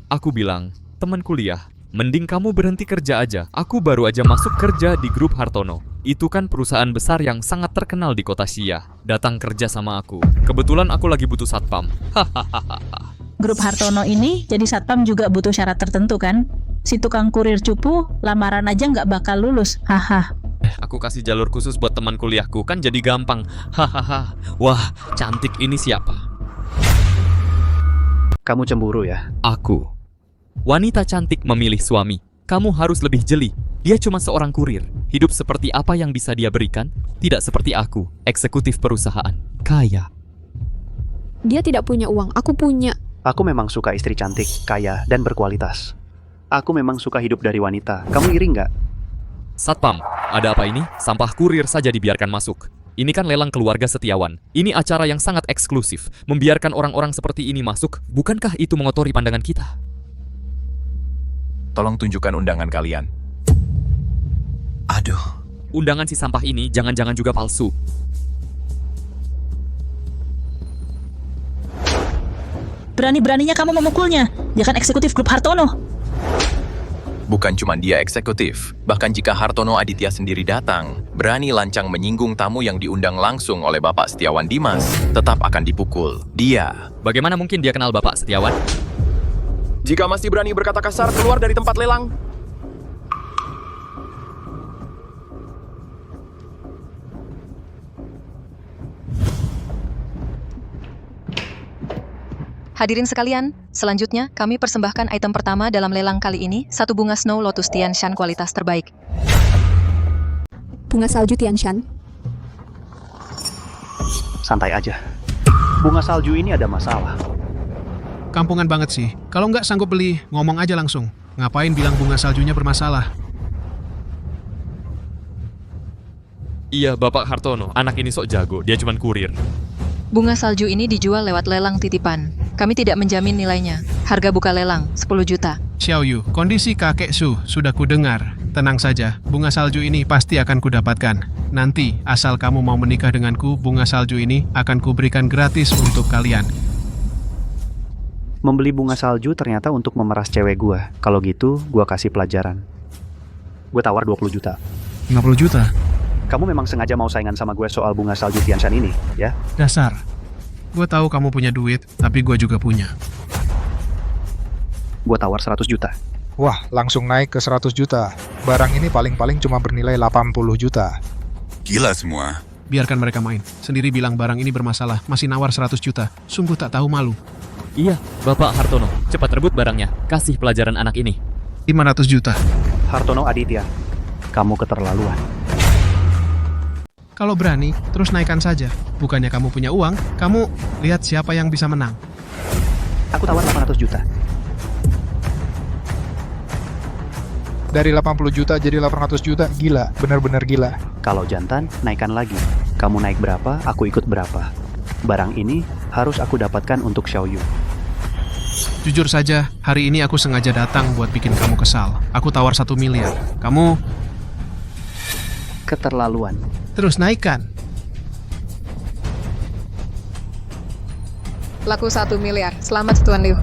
Aku bilang, teman kuliah, mending kamu berhenti kerja aja. Aku baru aja masuk kerja di grup Hartono. Itu kan perusahaan besar yang sangat terkenal di kota Xia. Datang kerja sama aku. Kebetulan aku lagi butuh satpam. Grup Hartono ini jadi satpam juga butuh syarat tertentu kan? Si tukang kurir cupu, lamaran aja nggak bakal lulus. Haha. Aku kasih jalur khusus buat teman kuliahku, kan jadi gampang. Hahaha. Wah, cantik ini siapa? Kamu cemburu ya? Aku. Wanita cantik memilih suami. Kamu harus lebih jeli. Dia cuma seorang kurir. Hidup seperti apa yang bisa dia berikan? Tidak seperti aku, eksekutif perusahaan. Kaya. Dia tidak punya uang, aku punya. Aku memang suka istri cantik, kaya, dan berkualitas. Aku memang suka hidup dari wanita. Kamu iri nggak? Satpam, ada apa ini? Sampah kurir saja dibiarkan masuk. Ini kan lelang keluarga Setiawan. Ini acara yang sangat eksklusif. Membiarkan orang-orang seperti ini masuk, bukankah itu mengotori pandangan kita? Tolong tunjukkan undangan kalian. Aduh. Undangan si sampah ini jangan-jangan juga palsu. Berani-beraninya kamu memukulnya. Dia kan eksekutif grup Hartono. Bukan cuma dia eksekutif, bahkan jika Hartono Aditya sendiri datang, berani lancang menyinggung tamu yang diundang langsung oleh Bapak Setiawan Dimas, tetap akan dipukul. Dia. Bagaimana mungkin dia kenal Bapak Setiawan? Jika masih berani berkata kasar, keluar dari tempat lelang. Hadirin sekalian, selanjutnya kami persembahkan item pertama dalam lelang kali ini, satu bunga Snow Lotus Tianshan kualitas terbaik. Bunga salju Tianshan. Santai aja. Bunga salju ini ada masalah. Kampungan banget sih. Kalau nggak sanggup beli, ngomong aja langsung. Ngapain bilang bunga saljunya bermasalah? Iya, Bapak Hartono. Anak ini sok jago. Dia cuman kurir. Bunga salju ini dijual lewat lelang titipan. Kami tidak menjamin nilainya. Harga buka lelang, 10 juta. Xiao Yu, kondisi kakek Su sudah kudengar. Tenang saja, bunga salju ini pasti akan kudapatkan. Nanti, asal kamu mau menikah denganku, bunga salju ini akan kuberikan gratis untuk kalian. Membeli bunga salju ternyata untuk memeras cewek gua. Kalau gitu, gua kasih pelajaran. Gue tawar 20 juta. 50 juta? Kamu memang sengaja mau saingan sama gue soal bunga salju Tianshan ini, ya? Dasar. Gue tahu kamu punya duit, tapi gue juga punya. Gue tawar 100 juta. Wah, langsung naik ke 100 juta. Barang ini paling-paling cuma bernilai 80 juta. Gila semua. Biarkan mereka main. Sendiri bilang barang ini bermasalah, masih nawar 100 juta. Sungguh tak tahu malu. Iya, Bapak Hartono. Cepat rebut barangnya. Kasih pelajaran anak ini. 500 juta. Hartono Aditya, kamu keterlaluan. Kalau berani, terus naikkan saja. Bukannya kamu punya uang, kamu lihat siapa yang bisa menang. Aku tawar 800 juta. Dari 80 juta jadi 800 juta, gila, benar-benar gila. Kalau jantan, naikkan lagi. Kamu naik berapa, aku ikut berapa. Barang ini harus aku dapatkan untuk Xiao Yu. Jujur saja, hari ini aku sengaja datang buat bikin kamu kesal. Aku tawar 1 miliar. Kamu keterlaluan. Terus naikkan. Laku 1 miliar. Selamat, Tuan Liu.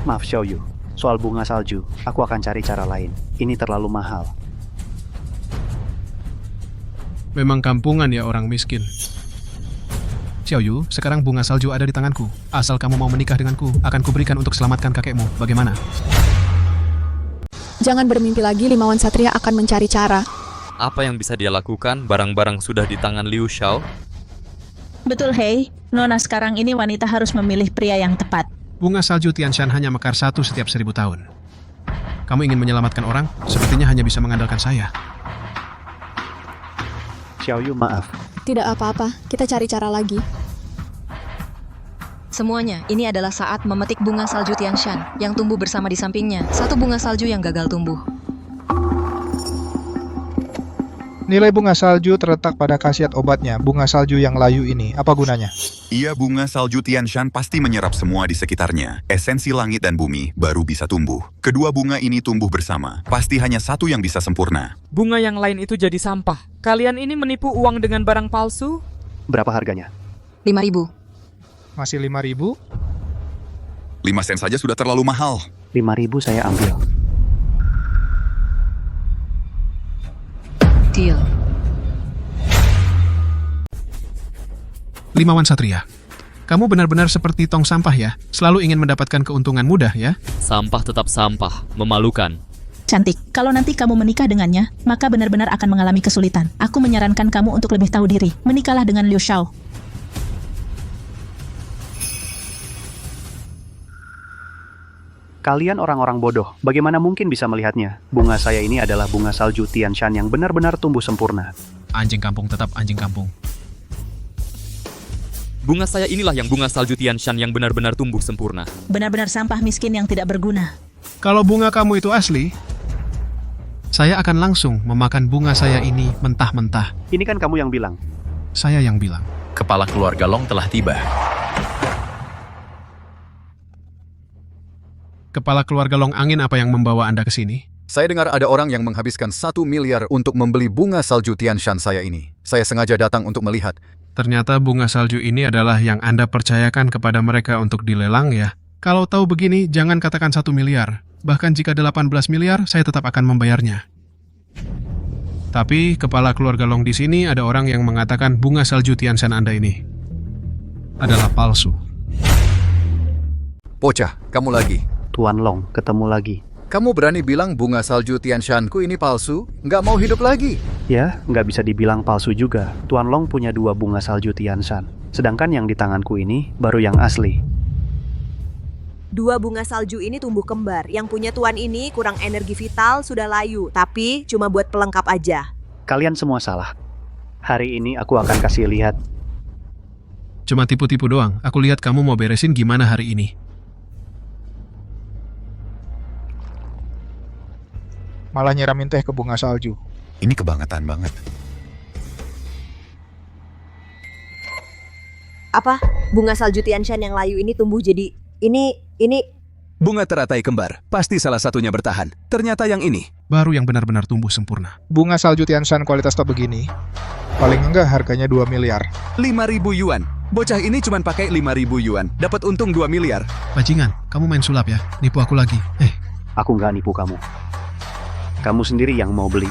Maaf Xiao Yu, soal bunga salju, aku akan cari cara lain. Ini terlalu mahal. Memang kampungan ya orang miskin. Xiao Yu, sekarang bunga salju ada di tanganku. Asal kamu mau menikah denganku, akan kuberikan untuk selamatkan kakekmu. Bagaimana? Jangan bermimpi lagi, Limawan Satria akan mencari cara. Apa yang bisa dia lakukan? Barang-barang sudah di tangan Liu Xiao. Betul, Hei. Nona sekarang ini wanita harus memilih pria yang tepat. Bunga salju Tianshan hanya mekar satu setiap 1000 tahun. Kamu ingin menyelamatkan orang? Sepertinya hanya bisa mengandalkan saya. Xiao Yu, maaf. Tidak apa-apa, kita cari cara lagi. Semuanya, ini adalah saat memetik bunga salju Tianshan yang tumbuh bersama di sampingnya. Satu bunga salju yang gagal tumbuh. Nilai bunga salju terletak pada khasiat obatnya. Bunga salju yang layu ini, apa gunanya? Iya, bunga salju Tianshan pasti menyerap semua di sekitarnya. Esensi langit dan bumi baru bisa tumbuh. Kedua bunga ini tumbuh bersama. Pasti hanya satu yang bisa sempurna. Bunga yang lain itu jadi sampah. Kalian ini menipu uang dengan barang palsu? Berapa harganya? 5.000. Masih 5.000? 5 sen saja sudah terlalu mahal. 5.000 saya ambil. Deal. Limawan Satria, kamu benar-benar seperti tong sampah ya? Selalu ingin mendapatkan keuntungan mudah ya? Sampah tetap sampah, memalukan. Cantik, kalau nanti kamu menikah dengannya, maka benar-benar akan mengalami kesulitan. Aku menyarankan kamu untuk lebih tahu diri. Menikahlah dengan Liu Xiao. Kalian orang-orang bodoh, bagaimana mungkin bisa melihatnya? Bunga saya ini adalah bunga salju Tianshan yang benar-benar tumbuh sempurna. Anjing kampung tetap anjing kampung. Bunga saya inilah yang bunga salju Tianshan yang benar-benar tumbuh sempurna. Benar-benar sampah miskin yang tidak berguna. Kalau bunga kamu itu asli, saya akan langsung memakan bunga saya ini mentah-mentah. Ini kan kamu yang bilang. Saya yang bilang. Kepala keluarga Long telah tiba. Kepala keluarga Long Angin apa yang membawa Anda ke sini? Saya dengar ada orang yang menghabiskan 1 miliar untuk membeli bunga salju Tianshan saya ini. Saya sengaja datang untuk melihat. Ternyata bunga salju ini adalah yang Anda percayakan kepada mereka untuk dilelang ya. Kalau tahu begini, jangan katakan 1 miliar. Bahkan jika 18 miliar, saya tetap akan membayarnya. Tapi kepala keluarga Long di sini ada orang yang mengatakan bunga salju Tianshan Anda ini adalah palsu. Pocah, kamu lagi. Tuan Long, ketemu lagi. Kamu berani bilang bunga salju Tianshanku ini palsu? Nggak mau hidup lagi? Ya, nggak bisa dibilang palsu juga. Tuan Long punya 2 bunga salju Tianshan. Sedangkan yang di tanganku ini baru yang asli. 2 bunga salju ini tumbuh kembar. Yang punya tuan ini kurang energi vital, sudah layu. Tapi cuma buat pelengkap aja. Kalian semua salah. Hari ini aku akan kasih lihat. Cuma tipu-tipu doang. Aku lihat kamu mau beresin gimana hari ini. Malah nyiramin teh ke bunga salju. Ini kebangetan banget. Apa? Bunga salju Tianshan yang layu ini tumbuh jadi... Ini... Bunga teratai kembar. Pasti salah satunya bertahan. Ternyata yang ini. Baru yang benar-benar tumbuh sempurna. Bunga salju Tianshan kualitas top begini, paling enggak harganya 2 miliar. 5.000 yuan. Bocah ini cuma pakai 5.000 yuan. Dapat untung 2 miliar. Bajingan, kamu main sulap ya? Nipu aku lagi. Aku nggak nipu kamu. Kamu sendiri yang mau beli.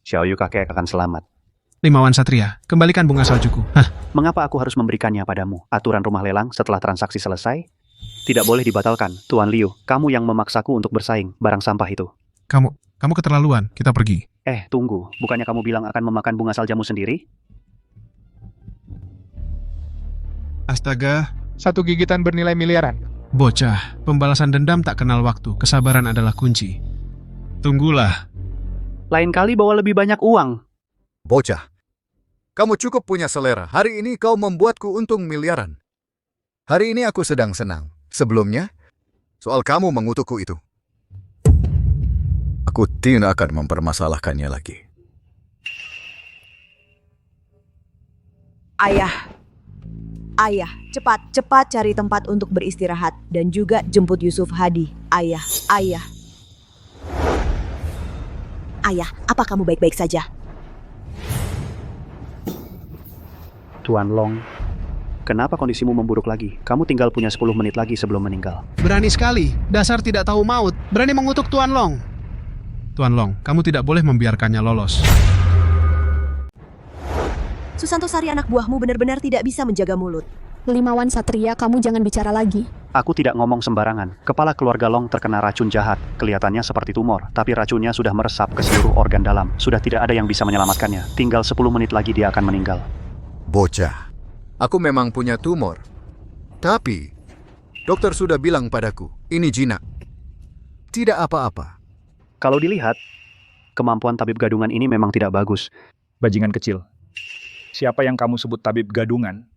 Xiaoyu kakek akan selamat. 5 Wan Satria, kembalikan bunga saljuku. Mengapa aku harus memberikannya padamu? Aturan rumah lelang setelah transaksi selesai tidak boleh dibatalkan. Tuan Liu, kamu yang memaksaku untuk bersaing barang sampah itu. Kamu keterlaluan. Kita pergi. Tunggu. Bukannya kamu bilang akan memakan bunga saljamu sendiri? Astaga. 1 gigitan bernilai miliaran. Bocah, pembalasan dendam tak kenal waktu. Kesabaran adalah kunci. Tunggulah. Lain kali bawa lebih banyak uang. Bocah, kamu cukup punya selera. Hari ini kau membuatku untung miliaran. Hari ini aku sedang senang. Sebelumnya, soal kamu mengutukku itu. Aku tidak akan mempermasalahkannya lagi. Ayah, cepat cari tempat untuk beristirahat. Dan juga jemput Yusuf Hadi. Ayah. Ayah, apa kamu baik-baik saja? Tuan Long, kenapa kondisimu memburuk lagi? Kamu tinggal punya 10 menit lagi sebelum meninggal. Berani sekali. Dasar tidak tahu maut. Berani mengutuk Tuan Long. Tuan Long, kamu tidak boleh membiarkannya lolos. Susanto Sari anak buahmu benar-benar tidak bisa menjaga mulut. 5 Wan Satria, kamu jangan bicara lagi. Aku tidak ngomong sembarangan. Kepala keluarga Long terkena racun jahat. Kelihatannya seperti tumor, tapi racunnya sudah meresap ke seluruh organ dalam. Sudah tidak ada yang bisa menyelamatkannya. Tinggal 10 menit lagi dia akan meninggal. Bocah, aku memang punya tumor. Tapi, dokter sudah bilang padaku, ini jinak. Tidak apa-apa. Kalau dilihat, kemampuan tabib gadungan ini memang tidak bagus. Bajingan kecil. Siapa yang kamu sebut tabib gadungan?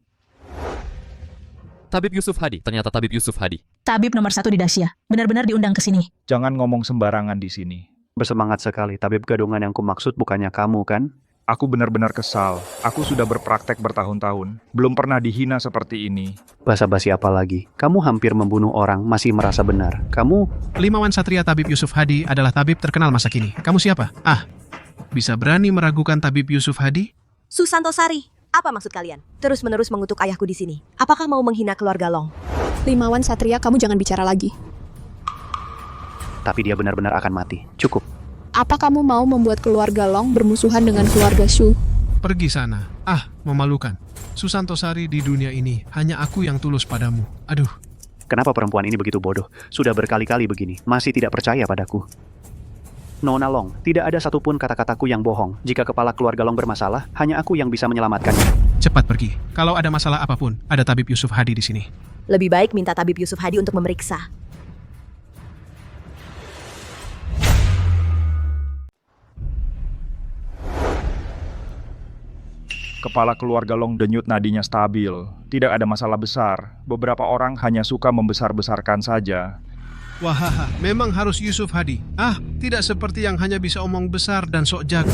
Tabib Yusuf Hadi. Ternyata Tabib Yusuf Hadi. Tabib nomor 1 di Dacia. Benar-benar diundang ke sini. Jangan ngomong sembarangan di sini. Bersemangat sekali. Tabib gadungan yang kumaksud bukannya kamu, kan? Aku benar-benar kesal. Aku sudah berpraktek bertahun-tahun. Belum pernah dihina seperti ini. Basa-basi apa lagi? Kamu hampir membunuh orang, masih merasa benar. Kamu... 5 Wan Satria Tabib Yusuf Hadi adalah tabib terkenal masa kini. Kamu siapa? Bisa berani meragukan Tabib Yusuf Hadi? Susanto Sari, apa maksud kalian? Terus-menerus mengutuk ayahku di sini. Apakah mau menghina keluarga Long? 5 Wan Satria, kamu jangan bicara lagi. Tapi dia benar-benar akan mati. Cukup. Apa kamu mau membuat keluarga Long bermusuhan dengan keluarga Shu? Pergi sana. Memalukan. Susanto Sari di dunia ini, hanya aku yang tulus padamu. Aduh. Kenapa perempuan ini begitu bodoh? Sudah berkali-kali begini, masih tidak percaya padaku. Nona Long, tidak ada satupun kata-kataku yang bohong. Jika kepala keluarga Long bermasalah, hanya aku yang bisa menyelamatkannya. Cepat pergi. Kalau ada masalah apapun, ada Tabib Yusuf Hadi di sini. Lebih baik minta Tabib Yusuf Hadi untuk memeriksa. Kepala keluarga Long denyut nadinya stabil. Tidak ada masalah besar. Beberapa orang hanya suka membesar-besarkan saja. Wah, memang harus Yusuf Hadi. Tidak seperti yang hanya bisa omong besar dan sok jago.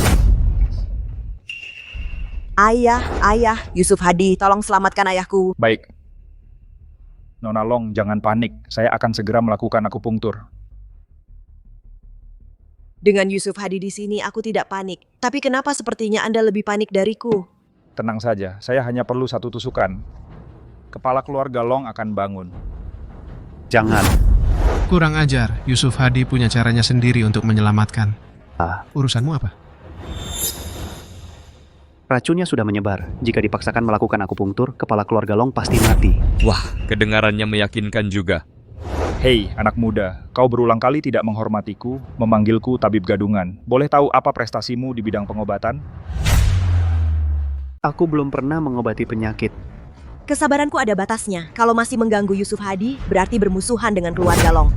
Ayah, Yusuf Hadi, tolong selamatkan ayahku. Baik. Nona Long, jangan panik. Saya akan segera melakukan akupunktur. Dengan Yusuf Hadi di sini, aku tidak panik. Tapi kenapa sepertinya Anda lebih panik dariku? Tenang saja, saya hanya perlu 1 tusukan. Kepala keluarga Long akan bangun. Jangan. Kurang ajar, Yusuf Hadi punya caranya sendiri untuk menyelamatkan. Urusanmu apa? Racunnya sudah menyebar. Jika dipaksakan melakukan akupunktur, kepala keluarga Long pasti mati. Wah, kedengarannya meyakinkan juga. Hei, anak muda, kau berulang kali tidak menghormatiku, memanggilku tabib gadungan. Boleh tahu apa prestasimu di bidang pengobatan? Aku belum pernah mengobati penyakit. Kesabaranku ada batasnya. Kalau masih mengganggu Yusuf Hadi, berarti bermusuhan dengan keluarga Long.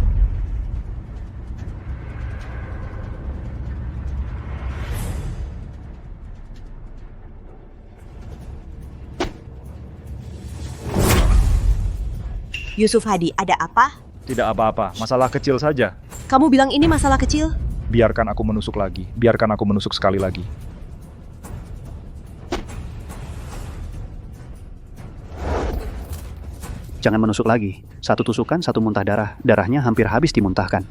Yusuf Hadi, ada apa? Tidak apa-apa, masalah kecil saja. Kamu bilang ini masalah kecil? Biarkan aku menusuk lagi, biarkan aku menusuk sekali lagi. Jangan menusuk lagi. Satu tusukan, satu muntah darah. Darahnya hampir habis dimuntahkan.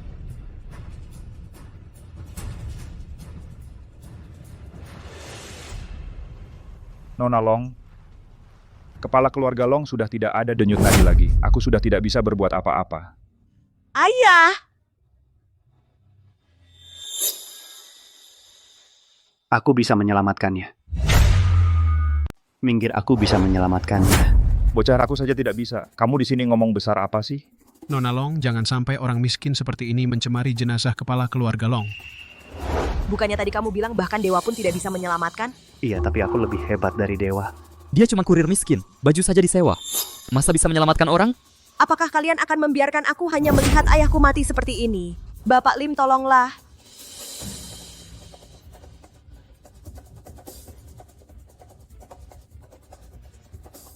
Nona Long, kepala keluarga Long sudah tidak ada denyut nadi lagi. Aku sudah tidak bisa berbuat apa-apa. Ayah! Aku bisa menyelamatkannya. Minggir, aku bisa menyelamatkannya. Bocah aku saja tidak bisa. Kamu di sini ngomong besar apa sih? Nona Long, jangan sampai orang miskin seperti ini mencemari jenazah kepala keluarga Long. Bukannya tadi kamu bilang bahkan dewa pun tidak bisa menyelamatkan? Iya, tapi aku lebih hebat dari dewa. Dia cuma kurir miskin, baju saja disewa. Masa bisa menyelamatkan orang? Apakah kalian akan membiarkan aku hanya melihat ayahku mati seperti ini? Bapak Lim, tolonglah.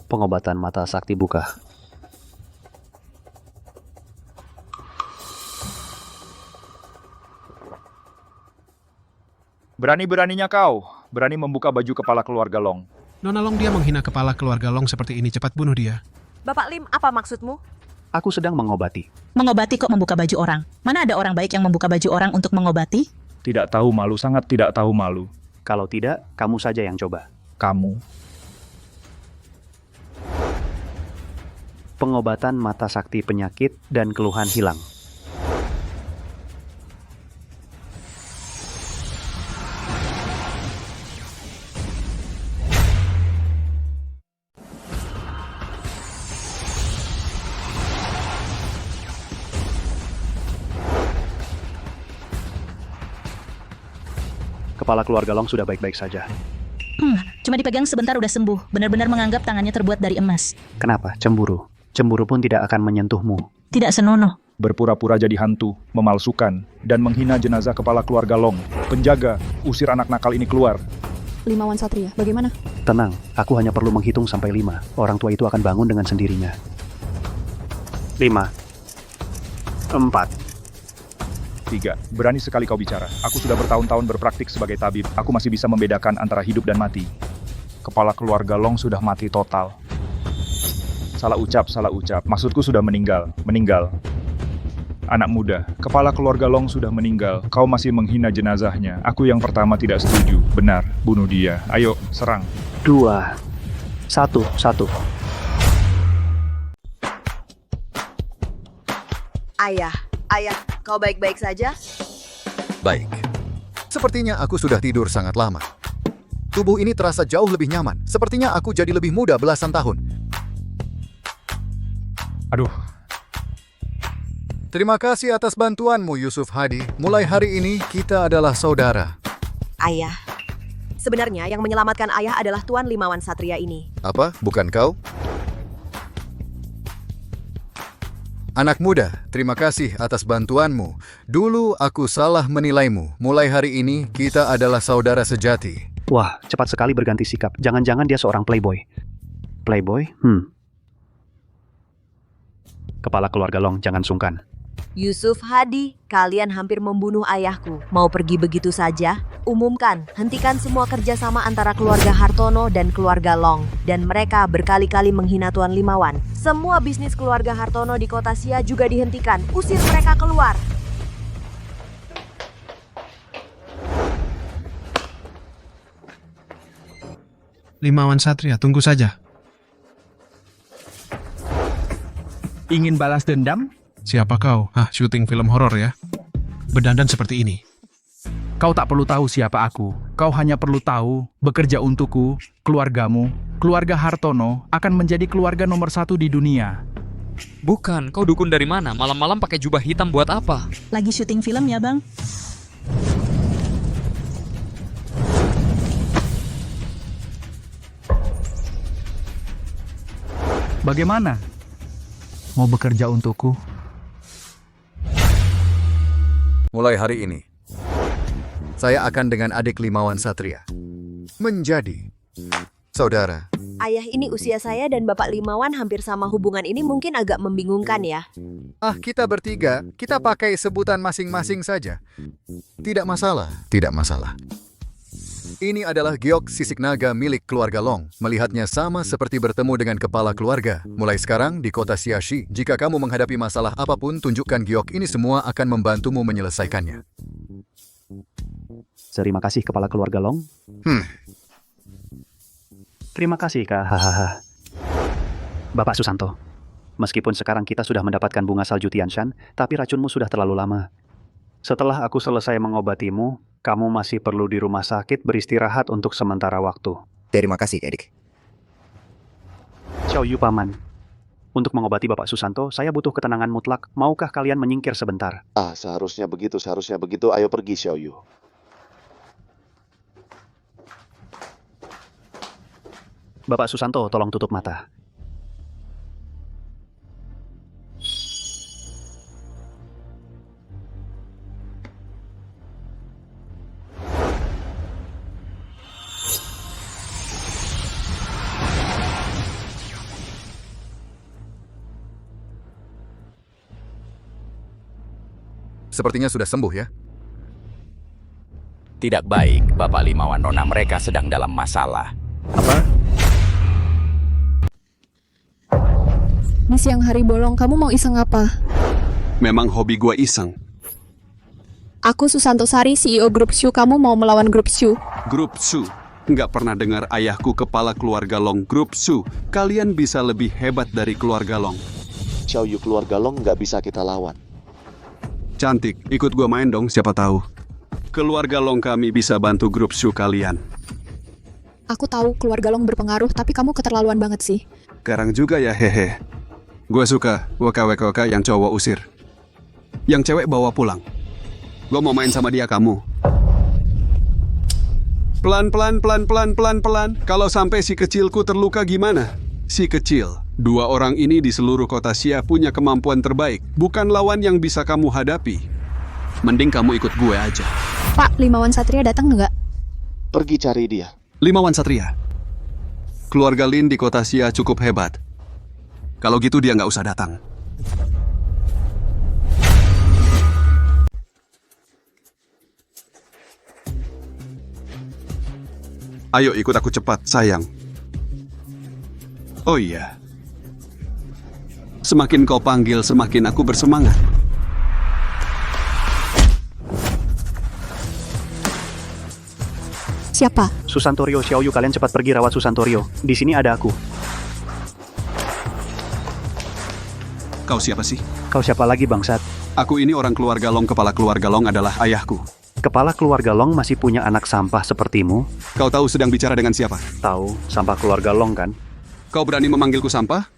Pengobatan mata sakti buka. Berani-beraninya kau, berani membuka baju kepala keluarga Long. Nona Long, dia menghina kepala keluarga Long seperti ini, cepat bunuh dia. Bapak Lim, apa maksudmu? Aku sedang mengobati. Mengobati kok membuka baju orang? Mana ada orang baik yang membuka baju orang untuk mengobati? Tidak tahu malu, sangat tidak tahu malu. Kalau tidak, kamu saja yang coba. Kamu. Pengobatan mata sakti penyakit dan keluhan hilang. Kepala keluarga Long sudah baik-baik saja. Cuma dipegang sebentar udah sembuh. Benar-benar menganggap tangannya terbuat dari emas. Kenapa? Cemburu. Cemburu pun tidak akan menyentuhmu. Tidak senonoh. Berpura-pura jadi hantu, memalsukan, dan menghina jenazah kepala keluarga Long. Penjaga, usir anak nakal ini keluar. Limawan Satria, bagaimana? Tenang, aku hanya perlu menghitung sampai 5. Orang tua itu akan bangun dengan sendirinya. 5, 4, 3. Berani sekali kau bicara. Aku sudah bertahun-tahun berpraktik sebagai tabib. Aku masih bisa membedakan antara hidup dan mati. Kepala keluarga Long sudah mati total. Salah ucap. Maksudku sudah meninggal. Anak muda, kepala keluarga Long sudah meninggal. Kau masih menghina jenazahnya. Aku yang pertama tidak setuju. Benar, bunuh dia. Ayo, serang. 2, 1. Ayah, kau baik-baik saja? Baik. Sepertinya aku sudah tidur sangat lama. Tubuh ini terasa jauh lebih nyaman. Sepertinya aku jadi lebih muda belasan tahun. Aduh. Terima kasih atas bantuanmu, Yusuf Hadi. Mulai hari ini, kita adalah saudara. Ayah. Sebenarnya yang menyelamatkan ayah adalah Tuan Limawan Satria ini. Apa? Bukan kau? Anak muda, terima kasih atas bantuanmu. Dulu aku salah menilaimu. Mulai hari ini, kita adalah saudara sejati. Wah, cepat sekali berganti sikap. Jangan-jangan dia seorang playboy. Playboy? Kepala keluarga Long, jangan sungkan. Yusuf Hadi, kalian hampir membunuh ayahku. Mau pergi begitu saja? Umumkan, hentikan semua kerjasama antara keluarga Hartono dan keluarga Long. Dan mereka berkali-kali menghina Tuan Limawan. Semua bisnis keluarga Hartono di kota Sia juga dihentikan. Usir mereka keluar. Limawan Satria, tunggu saja. Ingin balas dendam? Siapa kau? Syuting film horor ya? Berdandan seperti ini. Kau tak perlu tahu siapa aku. Kau hanya perlu tahu, bekerja untukku, keluargamu, keluarga Hartono akan menjadi keluarga nomor 1 di dunia. Bukan, kau dukun dari mana? Malam-malam pakai jubah hitam buat apa? Lagi syuting film ya, Bang? Bagaimana? Mau bekerja untukku? Mulai hari ini, saya akan dengan adik Limawan Satria menjadi saudara. Ayah, ini usia saya dan Bapak Limawan hampir sama. Hubungan ini mungkin agak membingungkan ya. Kita bertiga, kita pakai sebutan masing-masing saja. Tidak masalah. Tidak masalah. Ini adalah giok sisik naga milik keluarga Long. Melihatnya sama seperti bertemu dengan kepala keluarga. Mulai sekarang di kota Xiaxi, jika kamu menghadapi masalah apapun, tunjukkan giok ini, semua akan membantumu menyelesaikannya. Terima kasih kepala keluarga Long. Terima kasih Kak. Hahaha. Bapak Susanto, meskipun sekarang kita sudah mendapatkan bunga salju Tianshan, tapi racunmu sudah terlalu lama. Setelah aku selesai mengobatimu, kamu masih perlu di rumah sakit beristirahat untuk sementara waktu. Terima kasih, edik. Xiao Yu Paman, untuk mengobati Bapak Susanto, saya butuh ketenangan mutlak. Maukah kalian menyingkir sebentar? Seharusnya begitu. Ayo pergi, Xiao Yu. Bapak Susanto, tolong tutup mata. Sepertinya sudah sembuh ya. Tidak baik, Bapak Limawan Nona, mereka sedang dalam masalah. Apa? Di siang hari bolong, kamu mau iseng apa? Memang hobi gua iseng. Aku Susanto Sari, CEO Grup Shu. Kamu mau melawan Grup Shu? Grup Shu. Nggak pernah dengar ayahku kepala keluarga Long. Grup Shu. Kalian bisa lebih hebat dari keluarga Long. Xiao Yu, keluarga Long nggak bisa kita lawan. Cantik, ikut gua main dong, siapa tahu. Keluarga Long kami bisa bantu grup Shu kalian. Aku tahu keluarga Long berpengaruh, tapi kamu keterlaluan banget sih. Garang juga ya, hehe. Gua suka waka-waka yang cowok usir. Yang cewek bawa pulang. Gua mau main sama dia, kamu. Pelan-pelan. Kalau sampai si kecilku terluka gimana? Si kecil. 2 orang ini di seluruh kota Xia punya kemampuan terbaik. Bukan lawan yang bisa kamu hadapi. Mending kamu ikut gue aja. Pak, Limawan Satria datang nggak? Pergi cari dia. Limawan Satria. Keluarga Lin di kota Xia cukup hebat. Kalau gitu dia nggak usah datang. Ayo ikut aku cepat, sayang. Oh iya. Semakin kau panggil, semakin aku bersemangat. Siapa? Susantorio. Xiao Yu, kalian cepat pergi rawat Susantorio. Di sini ada aku. Kau siapa sih? Kau siapa lagi, bangsat? Aku ini orang keluarga Long. Kepala keluarga Long adalah ayahku. Kepala keluarga Long masih punya anak sampah sepertimu? Kau tahu sedang bicara dengan siapa? Tahu, sampah keluarga Long kan? Kau berani memanggilku sampah?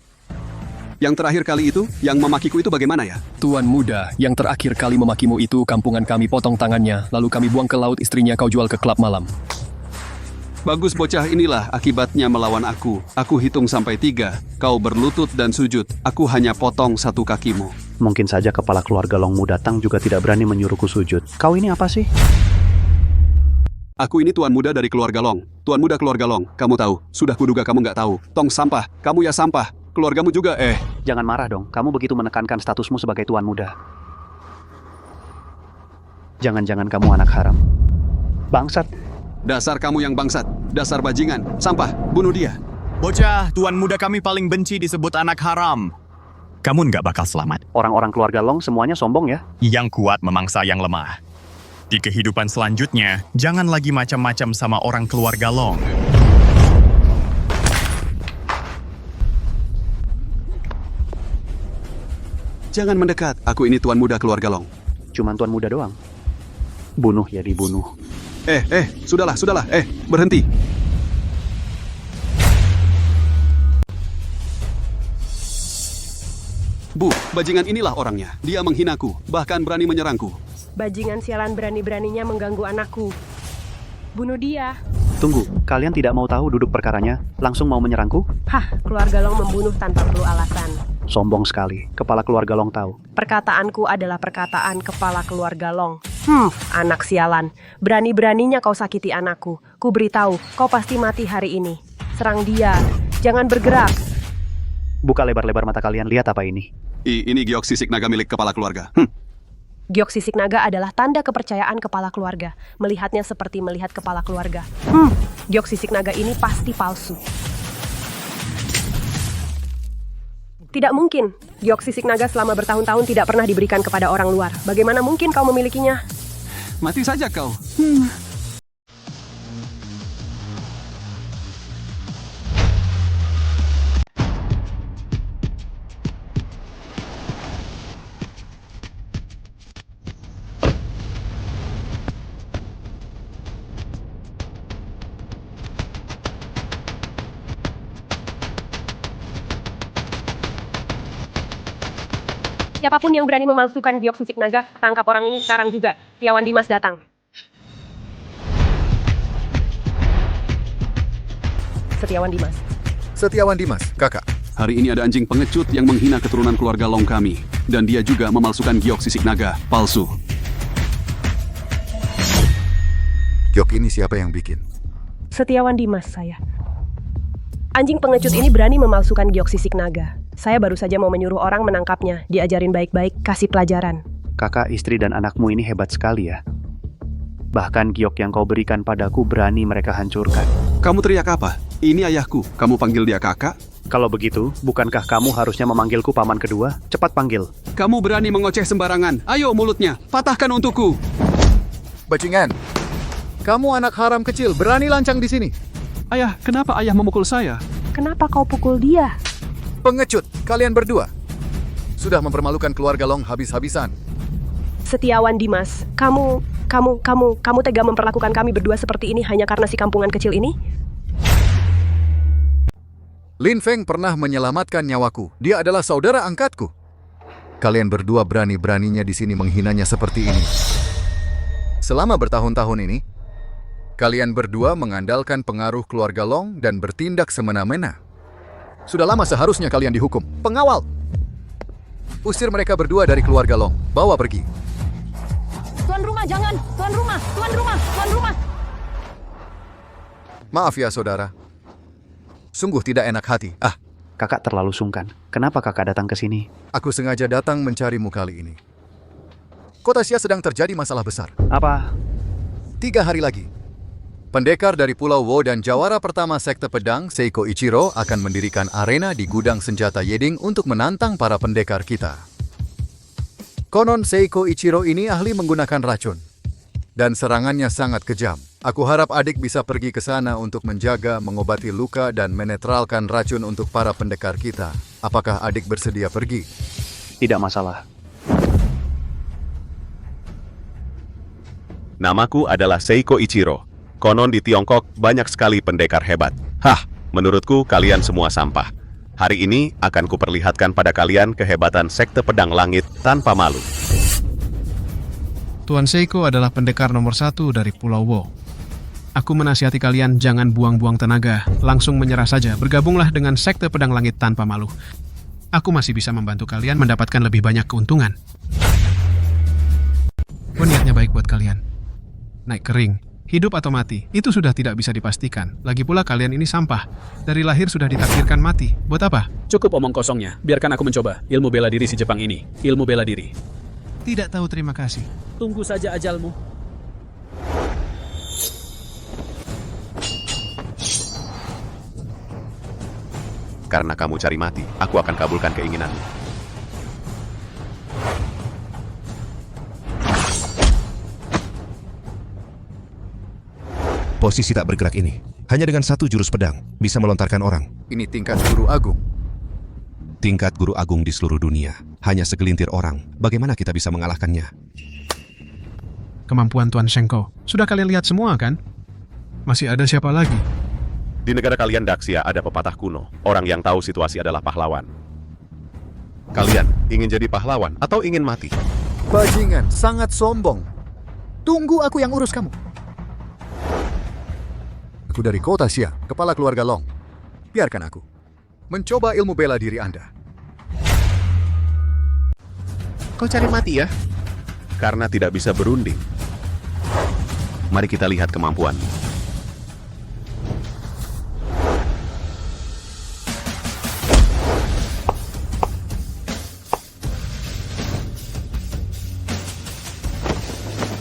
Yang terakhir kali itu, yang memakiku itu bagaimana ya? Tuan muda, yang terakhir kali memakimu itu kampungan kami potong tangannya, lalu kami buang ke laut, istrinya kau jual ke klub malam. Bagus bocah, inilah akibatnya melawan aku. Aku hitung sampai 3. Kau berlutut dan sujud. Aku hanya potong 1 kakimu. Mungkin saja kepala keluarga Longmu datang juga tidak berani menyuruhku sujud. Kau ini apa sih? Aku ini tuan muda dari keluarga Long. Tuan muda keluarga Long. Kamu tahu, sudah kuduga kamu nggak tahu. Tong sampah, kamu ya sampah. Keluargamu juga, Jangan marah dong, kamu begitu menekankan statusmu sebagai tuan muda. Jangan-jangan kamu anak haram. Bangsat. Dasar kamu yang bangsat. Dasar bajingan. Sampah, bunuh dia. Bocah, tuan muda kami paling benci disebut anak haram. Kamu nggak bakal selamat. Orang-orang keluarga Long semuanya sombong ya? Yang kuat memangsa yang lemah. Di kehidupan selanjutnya, jangan lagi macam-macam sama orang keluarga Long. Jangan mendekat, aku ini tuan muda keluarga Long. Cuman tuan muda doang? Bunuh ya dibunuh. Sudahlah. Berhenti. Bu, bajingan inilah orangnya. Dia menghinaku, bahkan berani menyerangku. Bajingan sialan berani-beraninya mengganggu anakku. Bunuh dia. Tunggu, kalian tidak mau tahu duduk perkaranya, langsung mau menyerangku? Hah, keluarga Long membunuh tanpa perlu alasan. Sombong sekali, kepala keluarga Long tahu. Perkataanku adalah perkataan kepala keluarga Long. Anak sialan. Berani-beraninya kau sakiti anakku. Ku beritahu, kau pasti mati hari ini. Serang dia. Jangan bergerak. Buka lebar-lebar mata kalian, lihat apa ini? Ini giok sisik naga milik kepala keluarga. Giok sisik naga adalah tanda kepercayaan kepala keluarga. Melihatnya seperti melihat kepala keluarga. Giok sisik naga ini pasti palsu. Tidak mungkin. Giok sisik naga selama bertahun-tahun tidak pernah diberikan kepada orang luar. Bagaimana mungkin kau memilikinya? Mati saja kau. Siapapun yang berani memalsukan giok sisik naga, tangkap orang ini sekarang juga. Setiawan Dimas datang. Setiawan Dimas, kakak. Hari ini ada anjing pengecut yang menghina keturunan keluarga Long kami. Dan dia juga memalsukan giok sisik naga, palsu. Giok ini siapa yang bikin? Setiawan Dimas, saya. Anjing pengecut ini berani memalsukan giok sisik naga. Saya baru saja mau menyuruh orang menangkapnya. Diajarin baik-baik, kasih pelajaran. Kakak, istri dan anakmu ini hebat sekali ya. Bahkan giok yang kau berikan padaku berani mereka hancurkan. Kamu teriak apa? Ini ayahku. Kamu panggil dia kakak? Kalau begitu, bukankah kamu harusnya memanggilku paman kedua? Cepat panggil. Kamu berani mengoceh sembarangan. Ayo mulutnya, patahkan untukku. Bajingan. Kamu anak haram kecil, berani lancang di sini. Ayah, kenapa ayah memukul saya? Kenapa kau pukul dia? Pengecut, kalian berdua. Sudah mempermalukan keluarga Long habis-habisan. Setiawan Dimas, kamu tega memperlakukan kami berdua seperti ini hanya karena si kampungan kecil ini? Lin Feng pernah menyelamatkan nyawaku. Dia adalah saudara angkatku. Kalian berdua berani-beraninya di sini menghinanya seperti ini. Selama bertahun-tahun ini, kalian berdua mengandalkan pengaruh keluarga Long dan bertindak semena-mena. Sudah lama seharusnya kalian dihukum. Pengawal! Usir mereka berdua dari keluarga Long. Bawa pergi. Tuan rumah, jangan! Tuan rumah! Maaf ya, saudara. Sungguh tidak enak hati. Kakak terlalu sungkan. Kenapa kakak datang ke sini? Aku sengaja datang mencarimu kali ini. Kota Xia sedang terjadi masalah besar. Apa? 3 hari lagi, pendekar dari Pulau Wo dan jawara pertama Sekte Pedang, Seiko Ichiro, akan mendirikan arena di gudang senjata Yeding untuk menantang para pendekar kita. Konon Seiko Ichiro ini ahli menggunakan racun. Dan serangannya sangat kejam. Aku harap adik bisa pergi ke sana untuk menjaga, mengobati luka, dan menetralkan racun untuk para pendekar kita. Apakah adik bersedia pergi? Tidak masalah. Namaku adalah Seiko Ichiro. Konon di Tiongkok banyak sekali pendekar hebat. Menurutku kalian semua sampah. Hari ini akan kuperlihatkan pada kalian kehebatan Sekte Pedang Langit tanpa malu. Tuan Seiko adalah pendekar nomor 1 dari Pulau Wo. Aku menasihati kalian jangan buang-buang tenaga, langsung menyerah saja, bergabunglah dengan Sekte Pedang Langit tanpa malu. Aku masih bisa membantu kalian mendapatkan lebih banyak keuntungan. Niatnya baik buat kalian. Naik kering, hidup atau mati, itu sudah tidak bisa dipastikan. Lagi pula kalian ini sampah. Dari lahir sudah ditakdirkan mati. Buat apa? Cukup omong kosongnya, biarkan aku mencoba. Ilmu bela diri si Jepang ini. Ilmu bela diri. Tidak tahu terima kasih. Tunggu saja ajalmu. Karena kamu cari mati, aku akan kabulkan keinginanmu. Posisi tak bergerak ini, hanya dengan 1 jurus pedang, bisa melontarkan orang. Ini tingkat guru agung. Tingkat guru agung di seluruh dunia, hanya segelintir orang. Bagaimana kita bisa mengalahkannya? kemampuan Tuan Shengko. Sudah kalian lihat semua kan? Masih ada siapa lagi? Di negara kalian Daxia ada pepatah kuno. Orang yang tahu situasi adalah pahlawan. Kalian ingin jadi pahlawan atau ingin mati? Bajingan, sangat sombong. Tunggu aku yang urus kamu. Aku dari kota Xia, kepala keluarga Long. Biarkan aku mencoba ilmu bela diri Anda. Kau cari mati ya? Karena tidak bisa berunding. Mari kita lihat kemampuanmu.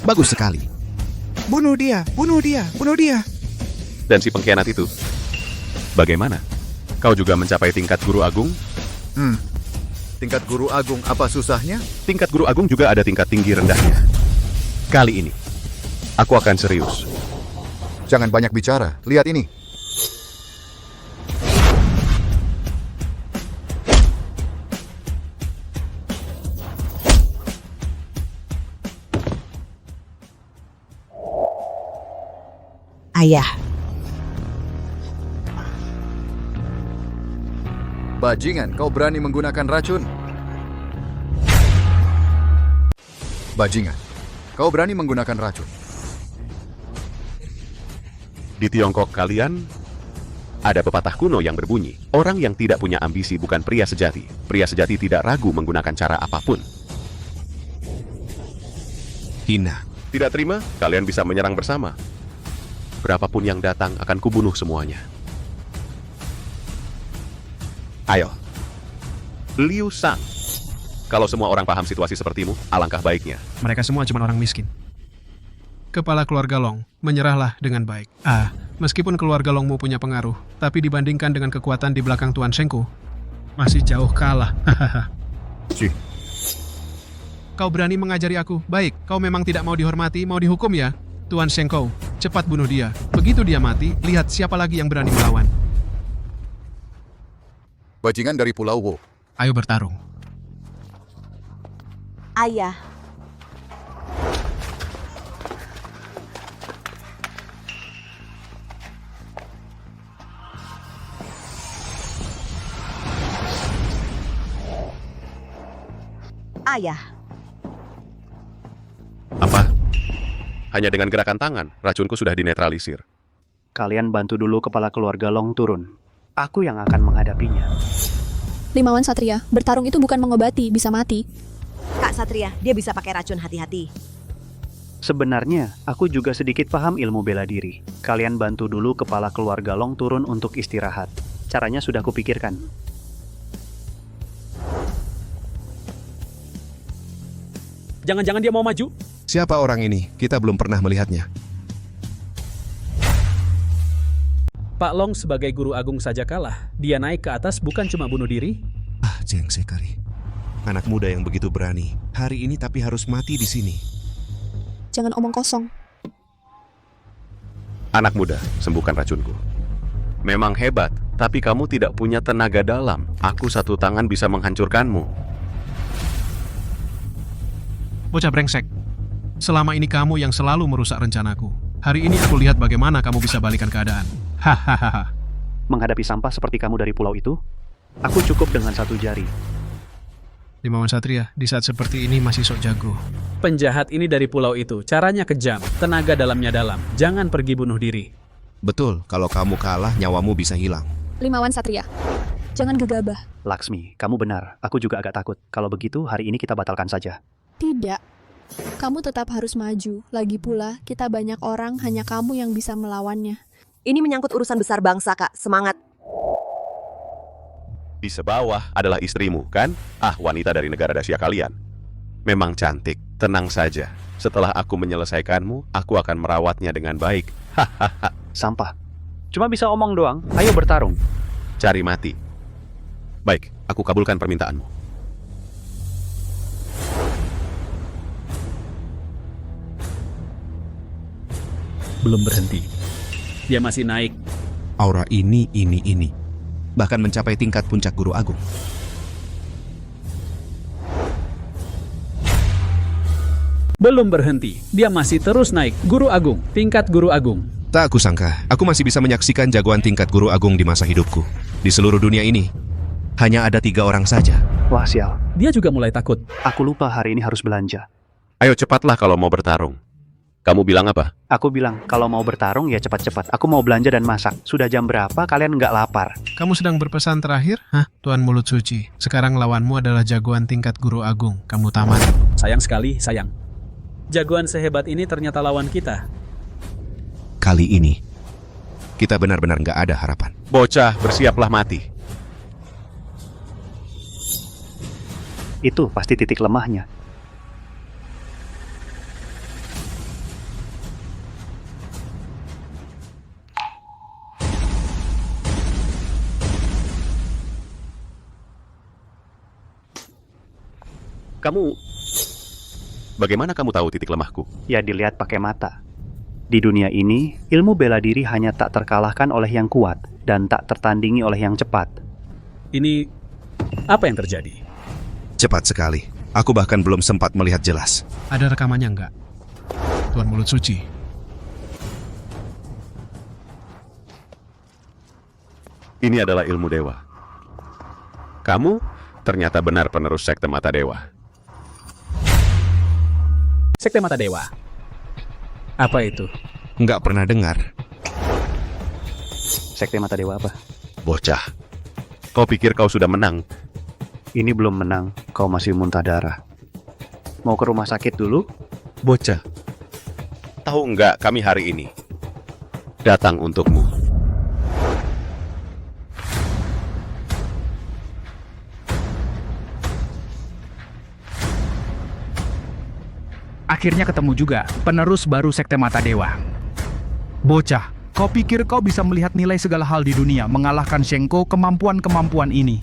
Bagus sekali. Bunuh dia, bunuh dia, bunuh dia. Dan si pengkhianat itu, bagaimana? Kau juga mencapai tingkat guru agung? Tingkat guru agung apa susahnya? Tingkat guru agung juga ada tingkat tinggi rendahnya. Kali ini, aku akan serius. Jangan banyak bicara, lihat ini. Ayah, Bajingan, kau berani menggunakan racun? Bajingan, kau berani menggunakan racun? Di Tiongkok kalian, ada pepatah kuno yang berbunyi, orang yang tidak punya ambisi bukan pria sejati. Pria sejati tidak ragu menggunakan cara apapun. Hina. Tidak terima? Kalian bisa menyerang bersama. Berapapun yang datang akan kubunuh semuanya. Ayo. Liu Sang. Kalau semua orang paham situasi sepertimu, alangkah baiknya. Mereka semua cuma orang miskin. Kepala keluarga Long, menyerahlah dengan baik. Meskipun keluarga Longmu punya pengaruh, tapi dibandingkan dengan kekuatan di belakang Tuan Shengko, masih jauh kalah. Kau berani mengajari aku? Baik, kau memang tidak mau dihormati, mau dihukum ya? Tuan Shengko, cepat bunuh dia. Begitu dia mati, lihat siapa lagi yang berani melawan. Bajingan dari Pulau Wo. Ayo bertarung. ayah. Ayah. Apa? Hanya dengan gerakan tangan, racunku sudah dinetralisir. Kalian bantu dulu kepala keluarga Long turun. Aku yang akan menghadapinya. Limawan Satria, bertarung itu bukan mengobati, bisa mati. Kak Satria, dia bisa pakai racun, hati-hati. Sebenarnya, aku juga sedikit paham ilmu bela diri. Kalian bantu dulu kepala keluarga Long turun untuk istirahat. Caranya sudah kupikirkan. Jangan-jangan dia mau maju? Siapa orang ini? Kita belum pernah melihatnya. Pak Long sebagai guru agung saja kalah. Dia naik ke atas bukan cuma bunuh diri. Jeng Sekari. Anak muda yang begitu berani. Hari ini tapi harus mati di sini. Jangan omong kosong. Anak muda, sembuhkan racunku. Memang hebat, tapi kamu tidak punya tenaga dalam. Aku satu tangan bisa menghancurkanmu. Bocah brengsek. Selama ini kamu yang selalu merusak rencanaku. Hari ini aku lihat bagaimana kamu bisa balikan keadaan. Hahaha. Menghadapi sampah seperti kamu dari pulau itu, aku cukup dengan satu jari. Limawan Satria, di saat seperti ini masih sok jago. Penjahat ini dari pulau itu, caranya kejam, tenaga dalamnya dalam. Jangan pergi bunuh diri. Betul, kalau kamu kalah, nyawamu bisa hilang. Limawan Satria, jangan gegabah. Laksmi, kamu benar. Aku juga agak takut. Kalau begitu, hari ini kita batalkan saja. Tidak. Kamu tetap harus maju. Lagi pula, kita banyak orang, hanya kamu yang bisa melawannya. Ini menyangkut urusan besar bangsa, Kak. Semangat. Di sebawah adalah istrimu, kan? Wanita dari negara Daxia kalian. Memang cantik, tenang saja. Setelah aku menyelesaikanmu, aku akan merawatnya dengan baik. Hahaha. Sampah. Cuma bisa omong doang. Ayo bertarung. Cari mati. Baik, aku kabulkan permintaanmu. Belum berhenti. Dia masih naik. Aura ini. Bahkan mencapai tingkat puncak guru agung. Belum berhenti, dia masih terus naik. Guru Agung, tingkat Guru Agung. Tak aku sangka, aku masih bisa menyaksikan jagoan tingkat guru agung di masa hidupku. Di seluruh dunia ini, hanya ada 3 orang saja. Wah sial, Dia juga mulai takut. aku lupa hari ini harus belanja. Ayo cepatlah kalau mau bertarung. Kamu bilang apa? Aku bilang, kalau mau bertarung ya cepat-cepat. Aku mau belanja dan masak. Sudah jam berapa kalian nggak lapar? Kamu sedang berpesan terakhir? Hah, Tuan Mulut Suci. Sekarang lawanmu adalah jagoan tingkat Guru Agung. Kamu tamat. Sayang sekali, sayang. Jagoan sehebat ini ternyata lawan kita. Kali ini, kita benar-benar nggak ada harapan. Bocah, bersiaplah mati. Itu pasti titik lemahnya. Bagaimana kamu tahu titik lemahku? Ya dilihat pakai mata. Di dunia ini, ilmu bela diri hanya tak terkalahkan oleh yang kuat dan tak tertandingi oleh yang cepat. Ini apa yang terjadi? Cepat sekali. Aku bahkan belum sempat melihat jelas. Ada rekamannya enggak? Tuan Mulut Suci. Ini adalah ilmu dewa. Kamu ternyata benar penerus Sekte Mata Dewa. Sekte Mata Dewa. Apa itu? Nggak pernah dengar. Sekte Mata Dewa apa? Bocah, kau pikir kau sudah menang? Ini belum menang, kau masih muntah darah. Mau ke rumah sakit dulu? Bocah, tahu nggak kami hari ini datang untukmu. Akhirnya ketemu juga, penerus baru Sekte Mata Dewa. Bocah, kau pikir kau bisa melihat nilai segala hal di dunia, mengalahkan Shenko kemampuan-kemampuan ini?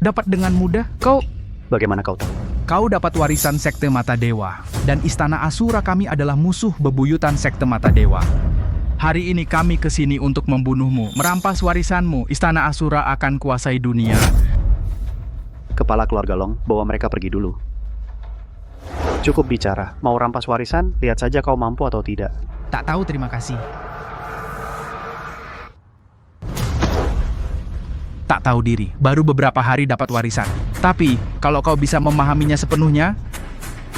Dapat dengan mudah, kau... Bagaimana kau tahu? Kau dapat warisan Sekte Mata Dewa, dan Istana Asura kami adalah musuh bebuyutan Sekte Mata Dewa. Hari ini kami kesini untuk membunuhmu, merampas warisanmu. Istana Asura akan kuasai dunia. Kepala keluarga Long, bawa mereka pergi dulu. Cukup bicara, mau rampas warisan, lihat saja kau mampu atau tidak. Tak tahu, terima kasih. Tak tahu diri, baru beberapa hari dapat warisan. Tapi, kalau kau bisa memahaminya sepenuhnya,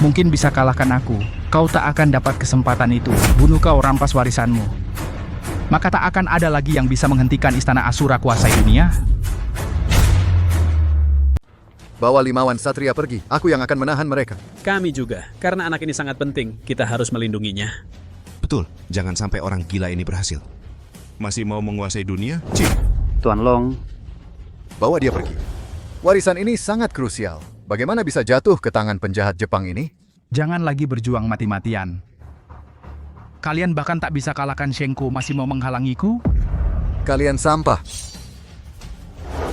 mungkin bisa kalahkan aku. Kau tak akan dapat kesempatan itu. Bunuh kau, rampas warisanmu. Maka tak akan ada lagi yang bisa menghentikan Istana Asura kuasai dunia. Bawa 5 wan satria pergi. Aku yang akan menahan mereka. Kami juga, karena anak ini sangat penting. Kita harus melindunginya. Betul, jangan sampai orang gila ini berhasil. Masih mau menguasai dunia? Tuan Long, bawa dia pergi. Warisan ini sangat krusial. Bagaimana bisa jatuh ke tangan penjahat Jepang ini? Jangan lagi berjuang mati-matian. Kalian bahkan tak bisa kalahkan Shenko, masih mau menghalangiku? Kalian sampah.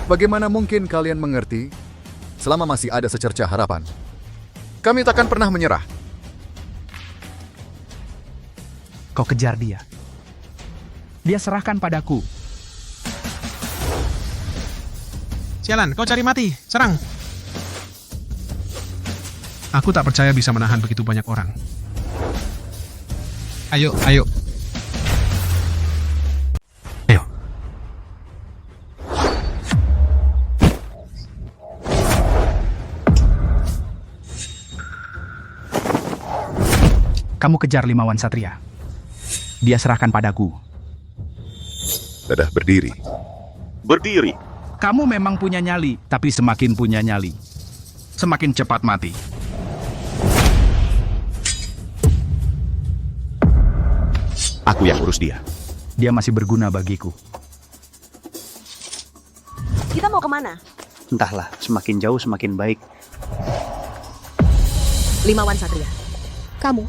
Bagaimana mungkin kalian mengerti selama masih ada secercah harapan? Kami takkan pernah menyerah. Kau kejar dia. Dia serahkan padaku. Sialan, kau cari mati. Serang. Aku tak percaya bisa menahan begitu banyak orang. Ayo, ayo. Kamu kejar 5 wan satria. Dia serahkan padaku. Sudah berdiri. Berdiri. Kamu memang punya nyali, tapi semakin punya nyali, semakin cepat mati. Aku yang urus dia. Dia masih berguna bagiku. Kita mau kemana? Entahlah, semakin jauh semakin baik. 5 wan satria. Kamu.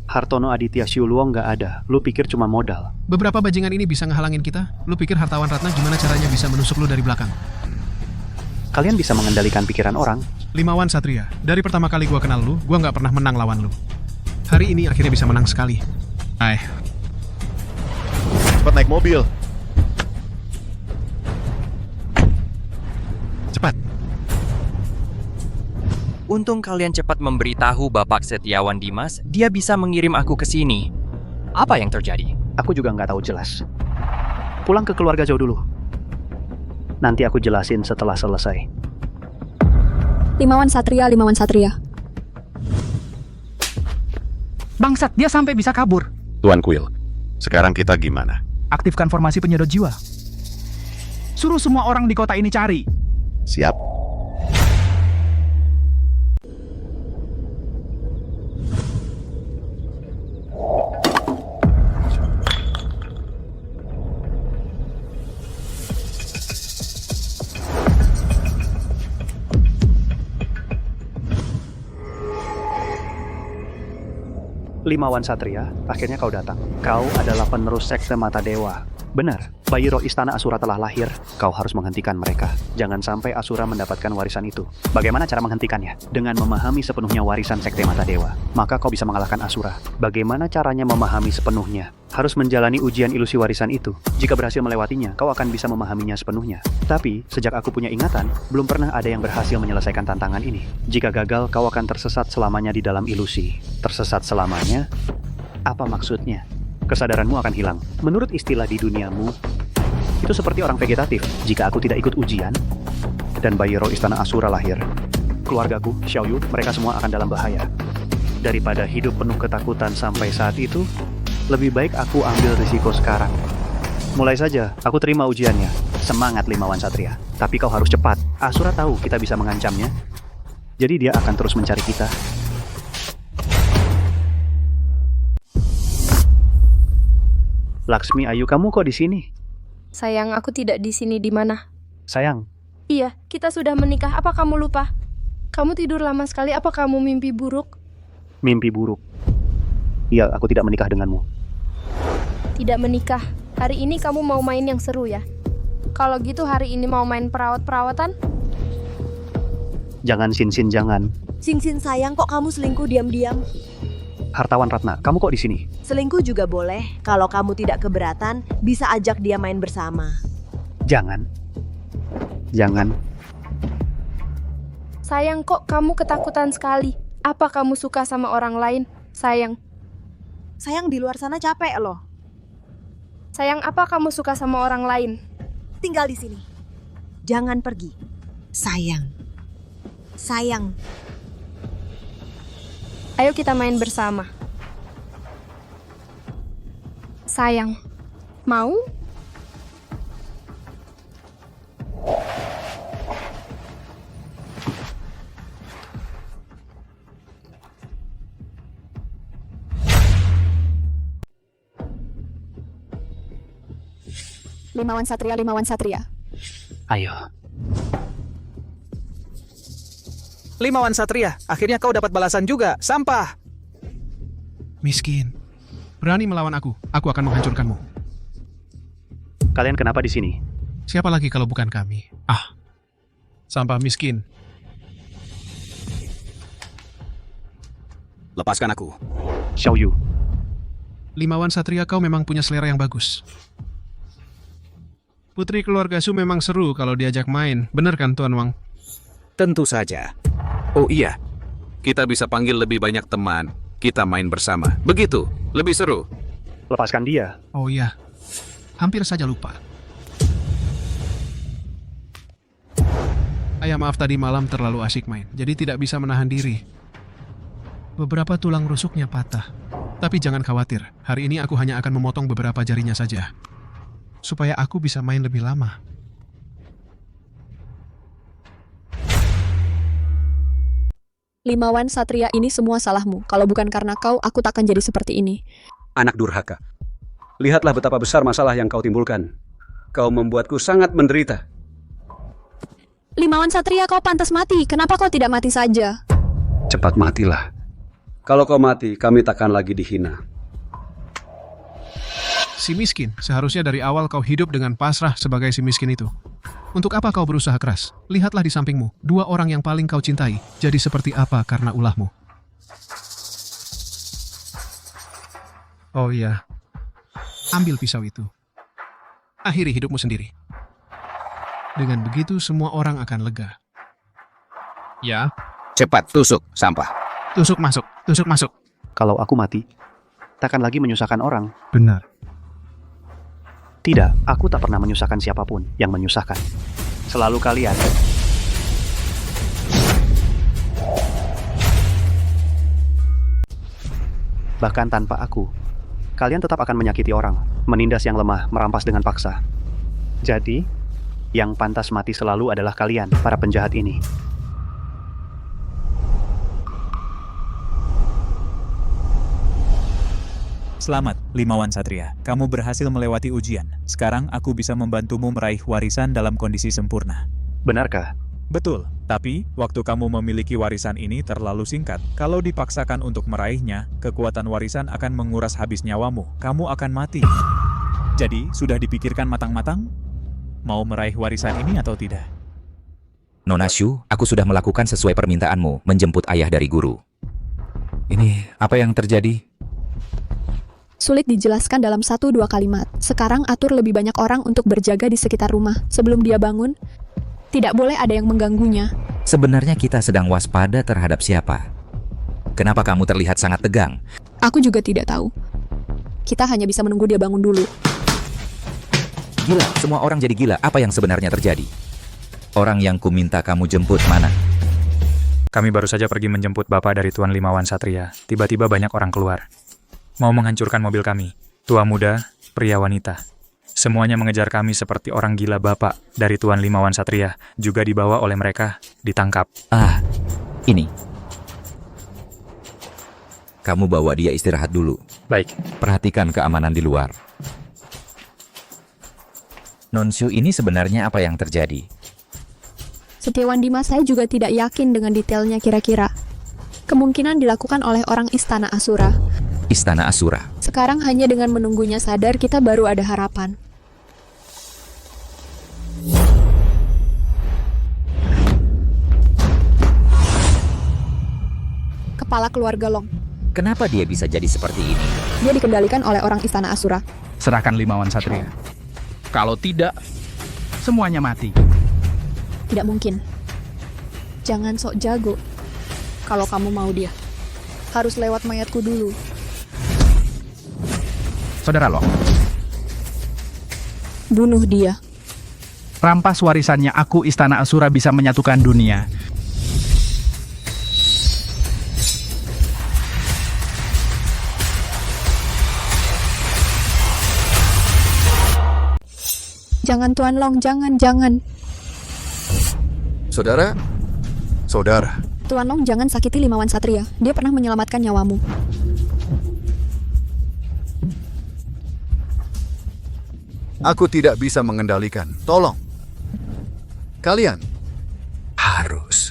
Hartono Aditya Siuluong nggak ada. Lu pikir cuma modal? Beberapa bajingan ini bisa ngehalangin kita? Lu pikir hartawan Ratna gimana caranya bisa menusuk lu dari belakang? Kalian bisa mengendalikan pikiran orang. 5 wan satria. Dari pertama kali gua kenal lu, gua nggak pernah menang lawan lu. Hari ini akhirnya bisa menang sekali. Cepat naik mobil. Cepat. Untung kalian cepat memberitahu Bapak Setiawan Dimas, dia bisa mengirim aku ke sini. Apa yang terjadi? Aku juga nggak tahu jelas. Pulang ke keluarga jauh dulu. Nanti aku jelasin setelah selesai. Limawan Satria, Limawan Satria. Bangsat, dia sampai bisa kabur. Tuan Kuil, sekarang kita gimana? Aktifkan formasi penyedot jiwa. Suruh semua orang di kota ini cari. Siap. Limawan Satria, akhirnya kau datang. Kau adalah penerus sekte Mata Dewa. Benar, bayi roh istana Asura telah lahir. Kau harus menghentikan mereka. Jangan sampai Asura mendapatkan warisan itu. Bagaimana cara menghentikannya? Dengan memahami sepenuhnya warisan sekte Mata Dewa. Maka kau bisa mengalahkan Asura. Bagaimana caranya memahami sepenuhnya? Harus menjalani ujian ilusi warisan itu. Jika berhasil melewatinya, kau akan bisa memahaminya sepenuhnya. Tapi, sejak aku punya ingatan, belum pernah ada yang berhasil menyelesaikan tantangan ini. Jika gagal, kau akan tersesat selamanya di dalam ilusi. Tersesat selamanya? Apa maksudnya? Kesadaranmu akan hilang. Menurut istilah di duniamu, itu seperti orang vegetatif. Jika aku tidak ikut ujian, dan bayi roh istana Asura lahir, keluargaku, Xiaoyu, mereka semua akan dalam bahaya. Daripada hidup penuh ketakutan sampai saat itu, lebih baik aku ambil risiko sekarang. Mulai saja, aku terima ujiannya. Semangat Limawan Satria. Tapi kau harus cepat. Asura tahu kita bisa mengancamnya. Jadi dia akan terus mencari kita. Laksmi Ayu, kamu kok di sini? Sayang, aku tidak di sini. Di mana? Sayang, Iya, kita sudah menikah. Apa kamu lupa? Kamu tidur lama sekali. Apa kamu mimpi buruk? mimpi buruk. Iya, aku tidak menikah denganmu. Tidak menikah. Hari ini kamu mau main yang seru ya? Kalau gitu hari ini mau main perawat-perawatan? Jangan, Sin, jangan. Sin sayang, kok kamu selingkuh diam-diam? Hartawan Ratna, kamu kok di sini? Selingkuh juga boleh. Kalau kamu tidak keberatan, bisa ajak dia main bersama. Jangan. Jangan. Sayang, kok kamu ketakutan sekali? Apa kamu suka sama orang lain? Sayang. Sayang, di luar sana capek loh. Sayang, apa kamu suka sama orang lain? Tinggal di sini. Jangan pergi. Sayang. Sayang. Ayo kita main bersama. Sayang. Mau? Limawan Satria, Limawan Satria. Ayo. Limawan Satria, akhirnya kau dapat balasan juga. Sampah. Miskin. Berani melawan aku akan menghancurkanmu. Kalian kenapa di sini? Siapa lagi kalau bukan kami? Sampah miskin. Lepaskan aku. Xiaoyu. Limawan Satria, kau memang punya selera yang bagus. Putri keluarga Su memang seru kalau diajak main. Benar kan, Tuan Wang? Tentu saja. Oh iya, kita bisa panggil lebih banyak teman. Kita main bersama. Begitu, lebih seru. Lepaskan dia. Oh iya, hampir saja lupa. Maaf tadi malam terlalu asik main, jadi tidak bisa menahan diri. Beberapa tulang rusuknya patah. Tapi jangan khawatir, hari ini aku hanya akan memotong beberapa jarinya saja. Supaya aku bisa main lebih lama. Limawan Satria, ini semua salahmu. Kalau bukan karena kau, aku takkan jadi seperti ini. Anak durhaka. Lihatlah betapa besar masalah yang kau timbulkan. Kau membuatku sangat menderita. Limawan Satria, kau pantas mati. Kenapa kau tidak mati saja? Cepat matilah. Kalau kau mati, kami takkan lagi dihina. Si miskin, seharusnya dari awal kau hidup dengan pasrah sebagai si miskin itu. Untuk apa kau berusaha keras? Lihatlah di sampingmu, dua orang yang paling kau cintai, jadi seperti apa karena ulahmu. Oh iya, ambil pisau itu. Akhiri hidupmu sendiri. Dengan begitu semua orang akan lega. Ya, Cepat, tusuk sampah. tusuk masuk, tusuk masuk. Kalau aku mati, takkan lagi menyusahkan orang. Benar. Tidak, aku tak pernah menyusahkan siapapun yang menyusahkan. Selalu kalian. Bahkan tanpa aku, kalian tetap akan menyakiti orang, menindas yang lemah, merampas dengan paksa. Jadi, yang pantas mati selalu adalah kalian, para penjahat ini. Selamat, Limawan Satria. Kamu berhasil melewati ujian. Sekarang aku bisa membantumu meraih warisan dalam kondisi sempurna. Benarkah? Betul, tapi waktu kamu memiliki warisan ini terlalu singkat. Kalau dipaksakan untuk meraihnya, kekuatan warisan akan menguras habis nyawamu. Kamu akan mati. Jadi, sudah dipikirkan matang-matang? Mau meraih warisan ini atau tidak? Nona Shu, aku sudah melakukan sesuai permintaanmu, menjemput ayah dari guru. Ini apa yang terjadi? Sulit dijelaskan dalam 1-2 kalimat. Sekarang atur lebih banyak orang untuk berjaga di sekitar rumah. Sebelum dia bangun, tidak boleh ada yang mengganggunya. Sebenarnya kita sedang waspada terhadap siapa? Kenapa kamu terlihat sangat tegang? Aku juga tidak tahu. Kita hanya bisa menunggu dia bangun dulu. Gila, semua orang jadi gila. Apa yang sebenarnya terjadi? Orang yang kuminta kamu jemput mana? Kami baru saja pergi menjemput Bapak dari Tuan Limawan Satria. Tiba-tiba banyak orang keluar. Mau menghancurkan mobil kami. Tua muda, pria wanita. Semuanya mengejar kami seperti orang gila. Bapak dari Tuan Limawan Satria juga dibawa oleh mereka, ditangkap. Ah, ini. Kamu bawa dia istirahat dulu. Baik. Perhatikan keamanan di luar. Nonshu, ini sebenarnya apa yang terjadi? Setiawan Dimas, saya juga tidak yakin dengan detailnya kira-kira. Kemungkinan dilakukan oleh orang Istana Asura. Istana Asura. Sekarang hanya dengan menunggunya sadar, kita baru ada harapan. Kepala keluarga Long. Kenapa dia bisa jadi seperti ini? Dia dikendalikan oleh orang Istana Asura. Serahkan Limawan Satria. Kalau tidak, semuanya mati. Tidak mungkin. Jangan sok jago. Kalau kamu mau dia, harus lewat mayatku dulu. Saudara Long, bunuh dia. Rampas warisannya aku, Istana Asura bisa menyatukan dunia. Jangan Tuan Long, jangan. Saudara, Tuan Long, jangan sakiti Limawan Satria. Dia pernah menyelamatkan nyawamu. aku tidak bisa mengendalikan. Tolong. Kalian harus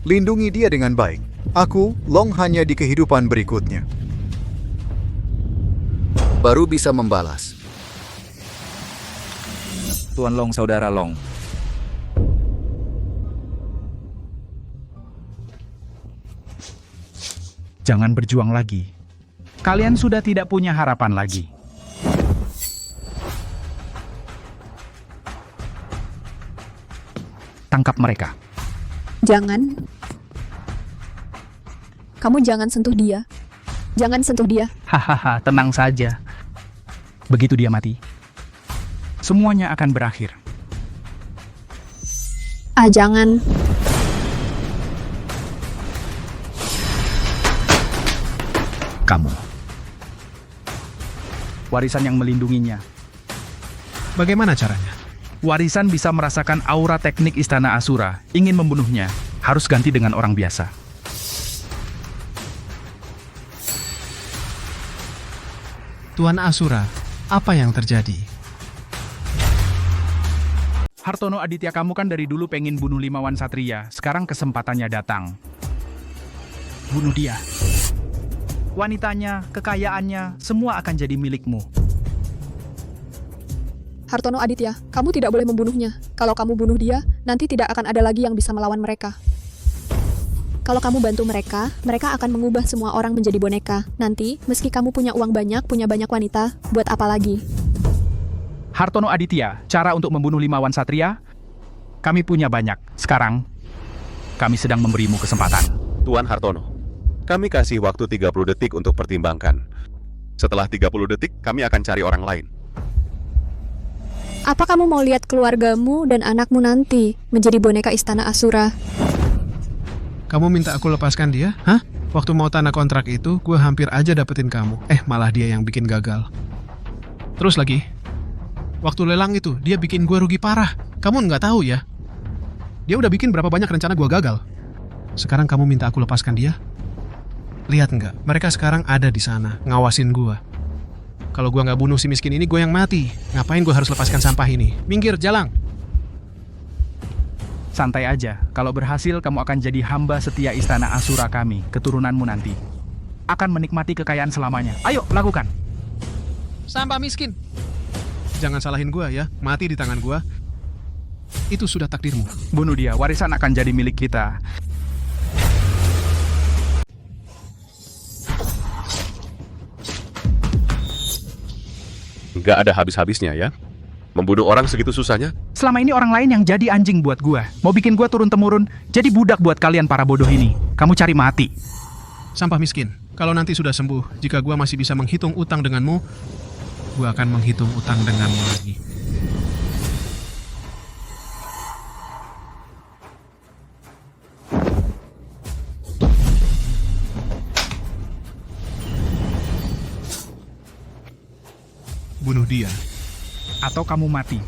lindungi dia dengan baik. Aku, Long, hanya di kehidupan berikutnya baru bisa membalas. Tuan Long, Saudara Long. Jangan berjuang lagi. Kalian sudah tidak punya harapan lagi. Tangkap mereka. Jangan. Kamu jangan sentuh dia. Jangan sentuh dia. Hahaha, tenang saja. Begitu dia mati, semuanya akan berakhir. Jangan. Kamu. Warisan yang melindunginya. Bagaimana caranya? Warisan bisa merasakan aura teknik Istana Asura. Ingin membunuhnya, harus ganti dengan orang biasa. Tuan Asura, apa yang terjadi? Hartono Aditya, kamu kan dari dulu pengen bunuh Limawan Satria. Sekarang kesempatannya datang. Bunuh dia. Wanitanya, kekayaannya, semua akan jadi milikmu. Hartono Aditya, kamu tidak boleh membunuhnya. Kalau kamu bunuh dia, nanti tidak akan ada lagi yang bisa melawan mereka. Kalau kamu bantu mereka, mereka akan mengubah semua orang menjadi boneka. Nanti, meski kamu punya uang banyak, punya banyak wanita, buat apa lagi? Hartono Aditya, cara untuk membunuh Limawan Satria? Kami punya banyak. Sekarang, kami sedang memberimu kesempatan. Tuan Hartono, kami kasih waktu 30 detik untuk pertimbangkan. Setelah 30 detik, kami akan cari orang lain. Apa kamu mau lihat keluargamu dan anakmu nanti menjadi boneka istana Asura? Kamu minta aku lepaskan dia? Hah? Waktu mau tanda kontrak itu, gue hampir aja dapetin kamu. Malah dia yang bikin gagal. Terus lagi, waktu lelang itu, dia bikin gue rugi parah. Kamu nggak tahu ya? Dia udah bikin berapa banyak rencana gue gagal. Sekarang kamu minta aku lepaskan dia? Lihat nggak? Mereka sekarang ada di sana, ngawasin gue. Kalau gue nggak bunuh si miskin ini, gue yang mati. Ngapain gue harus lepaskan sampah ini? Minggir, jalang! Santai aja, kalau berhasil kamu akan jadi hamba setia istana Asura kami, keturunanmu nanti. Akan menikmati kekayaan selamanya. Ayo, lakukan! Sampah miskin! Jangan salahin gue ya, mati di tangan gue. Itu sudah takdirmu. Bunuh dia, warisan akan jadi milik kita. Nggak ada habis-habisnya ya. Membunuh orang segitu susahnya? Selama ini orang lain yang jadi anjing buat gua. Mau bikin gua turun-temurun, jadi budak buat kalian para bodoh ini. Kamu cari mati. Sampah miskin, kalau nanti sudah sembuh, jika gua masih bisa menghitung utang denganmu, gua akan menghitung utang denganmu lagi. Bunuh dia. Atau kamu mati.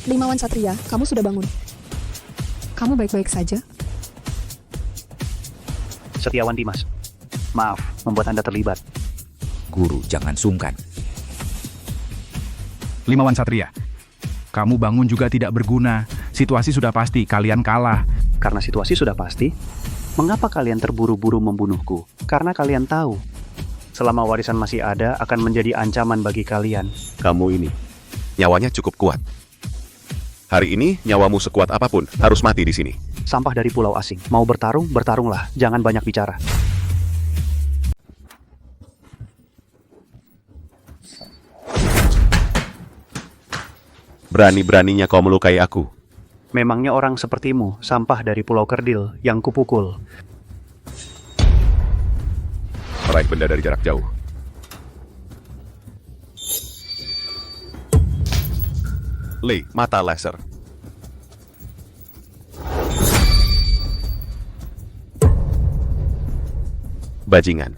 Limawan Satria, kamu sudah bangun. Kamu baik-baik saja? Setiawan Dimas, maaf membuat Anda terlibat. Guru, jangan sungkan. Limawan Satria, kamu bangun juga tidak berguna. Situasi sudah pasti, kalian kalah. Karena situasi sudah pasti, mengapa kalian terburu-buru membunuhku? Karena kalian tahu, selama warisan masih ada akan menjadi ancaman bagi kalian. Kamu ini, nyawanya cukup kuat. Hari ini, nyawamu sekuat apapun, harus mati di sini. Sampah dari pulau asing. Mau bertarung, bertarunglah. Jangan banyak bicara. Berani-beraninya kau melukai aku. Memangnya orang sepertimu, sampah dari Pulau Kerdil, yang kupukul. Meraih benda dari jarak jauh. Lee, mata laser. Bajingan.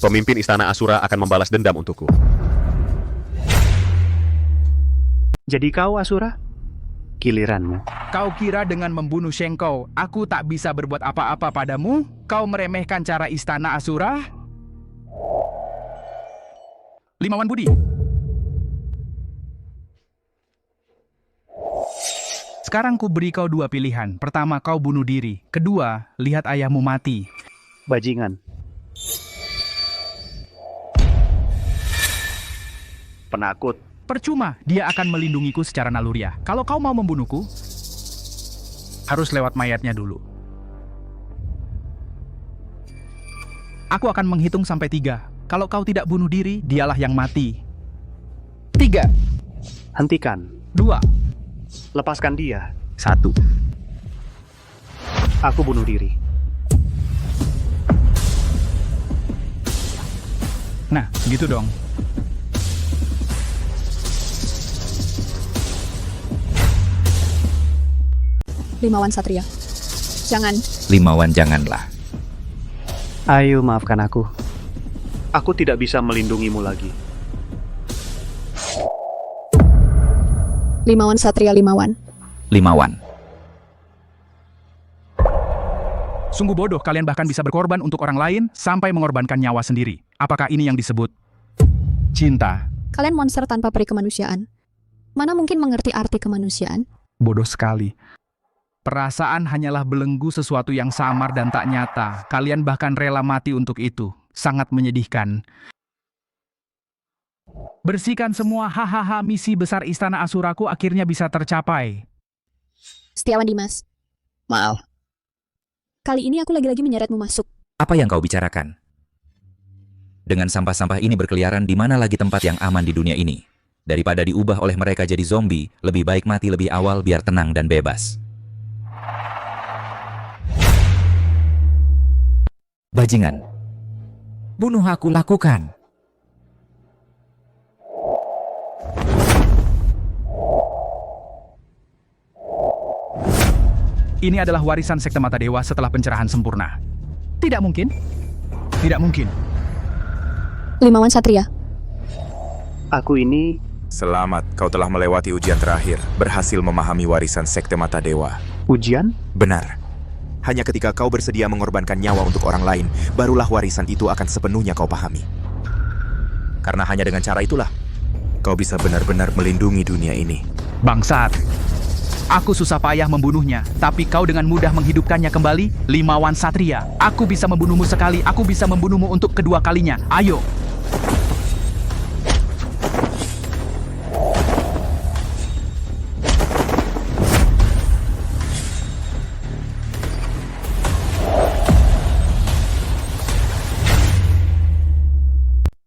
Pemimpin Istana Asura akan membalas dendam untukku. Jadi kau Asura? Giliranmu. Kau kira dengan membunuh Shengkou, aku tak bisa berbuat apa-apa padamu? Kau meremehkan cara Istana Asura? Limawan Budi. Sekarang ku beri kau dua pilihan. Pertama, kau bunuh diri. Kedua, lihat ayahmu mati. Bajingan. Penakut. Percuma, dia akan melindungiku secara naluriah. Kalau kau mau membunuhku, harus lewat mayatnya dulu. Aku akan menghitung sampai 3. Kalau kau tidak bunuh diri, dialah yang mati. 3. Hentikan. 2. Lepaskan dia. 1. Aku bunuh diri. Nah, gitu dong. Limawan Satria. Jangan. Limawan, janganlah. Ayo maafkan aku. Aku tidak bisa melindungimu lagi. Limawan Satria Limawan. Limawan. Sungguh bodoh kalian bahkan bisa berkorban untuk orang lain sampai mengorbankan nyawa sendiri. Apakah ini yang disebut cinta? Kalian monster tanpa peri kemanusiaan. Mana mungkin mengerti arti kemanusiaan? Bodoh sekali. Perasaan hanyalah belenggu sesuatu yang samar dan tak nyata. Kalian bahkan rela mati untuk itu. Sangat menyedihkan. Bersihkan semua hahaha, misi besar Istana Asuraku akhirnya bisa tercapai. Setiawan Dimas. Maaf. Kali ini aku lagi-lagi menyeretmu masuk. Apa yang kau bicarakan? Dengan sampah-sampah ini berkeliaran, di mana lagi tempat yang aman di dunia ini? Daripada diubah oleh mereka jadi zombie, lebih baik mati lebih awal biar tenang dan bebas. Bajingan. Bunuh aku, lakukan. Ini adalah warisan Sekte Mata Dewa setelah pencerahan sempurna. Tidak mungkin. Tidak mungkin. Limawan Satria. Aku ini... Selamat, kau telah melewati ujian terakhir, berhasil memahami warisan Sekte Mata Dewa. Ujian? Benar. Hanya ketika kau bersedia mengorbankan nyawa untuk orang lain, barulah warisan itu akan sepenuhnya kau pahami. Karena hanya dengan cara itulah, kau bisa benar-benar melindungi dunia ini. Bangsat. Aku susah payah membunuhnya, tapi kau dengan mudah menghidupkannya kembali. Limawan Satria, aku bisa membunuhmu sekali, aku bisa membunuhmu untuk kedua kalinya. Ayo.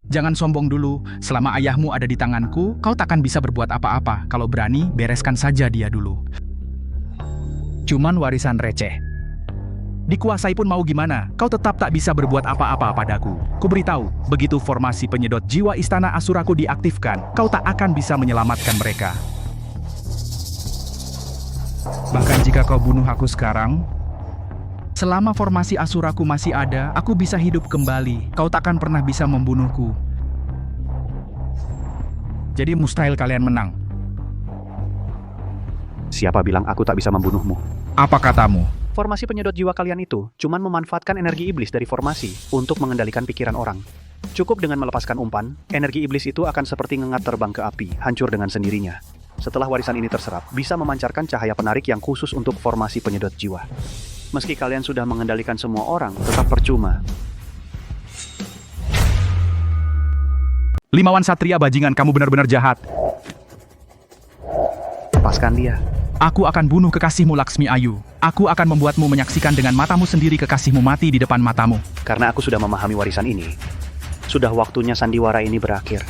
Jangan sombong dulu, selama ayahmu ada di tanganku, kau takkan bisa berbuat apa-apa. Kalau berani, bereskan saja dia dulu. Cuman warisan receh. Dikuasai pun mau gimana, kau tetap tak bisa berbuat apa-apa padaku. Kuberitahu, begitu formasi penyedot jiwa Istana Asuraku diaktifkan, kau tak akan bisa menyelamatkan mereka. Bahkan jika kau bunuh aku sekarang, selama formasi Asuraku masih ada, aku bisa hidup kembali. Kau takkan pernah bisa membunuhku. Jadi mustahil kalian menang. Siapa bilang aku tak bisa membunuhmu? Apa katamu? Formasi penyedot jiwa kalian itu cuman memanfaatkan energi iblis dari formasi untuk mengendalikan pikiran orang. Cukup dengan melepaskan umpan, energi iblis itu akan seperti ngengat terbang ke api, hancur dengan sendirinya. Setelah warisan ini terserap, bisa memancarkan cahaya penarik yang khusus untuk formasi penyedot jiwa. Meski kalian sudah mengendalikan semua orang, tetap percuma. Limawan Satria bajingan, kamu benar-benar jahat. Lepaskan dia. Aku akan bunuh kekasihmu Laksmi Ayu. Aku akan membuatmu menyaksikan dengan matamu sendiri kekasihmu mati di depan matamu. Karena aku sudah memahami warisan ini, sudah waktunya sandiwara ini berakhir.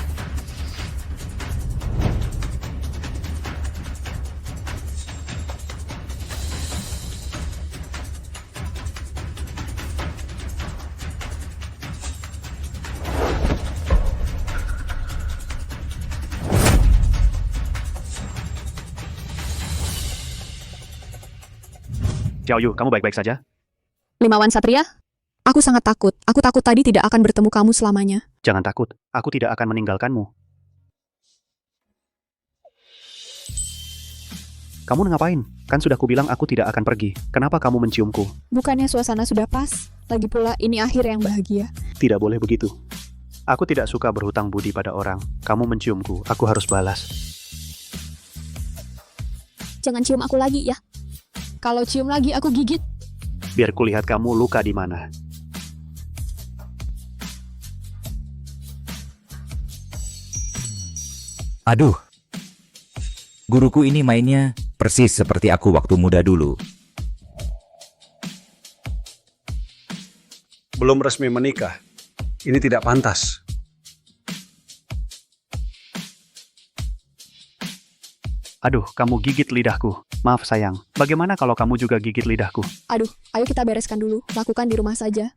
Xiaoyu, kamu baik-baik saja? Limawan Satria? Aku sangat takut. Aku takut tadi tidak akan bertemu kamu selamanya. Jangan takut, aku tidak akan meninggalkanmu. Kamu ngapain? Kan sudah kubilang aku tidak akan pergi. Kenapa kamu menciumku? Bukannya suasana sudah pas? Lagi pula ini akhir yang bahagia. Tidak boleh begitu. Aku tidak suka berhutang budi pada orang. Kamu menciumku, aku harus balas. Jangan cium aku lagi ya. Kalau cium lagi aku gigit. Biar kulihat kamu luka di mana. Aduh. Guruku ini mainnya persis seperti aku waktu muda dulu. Belum resmi menikah. Ini tidak pantas. Aduh, kamu gigit lidahku. Maaf sayang, bagaimana kalau kamu juga gigit lidahku? Aduh, ayo kita bereskan dulu. Lakukan di rumah saja.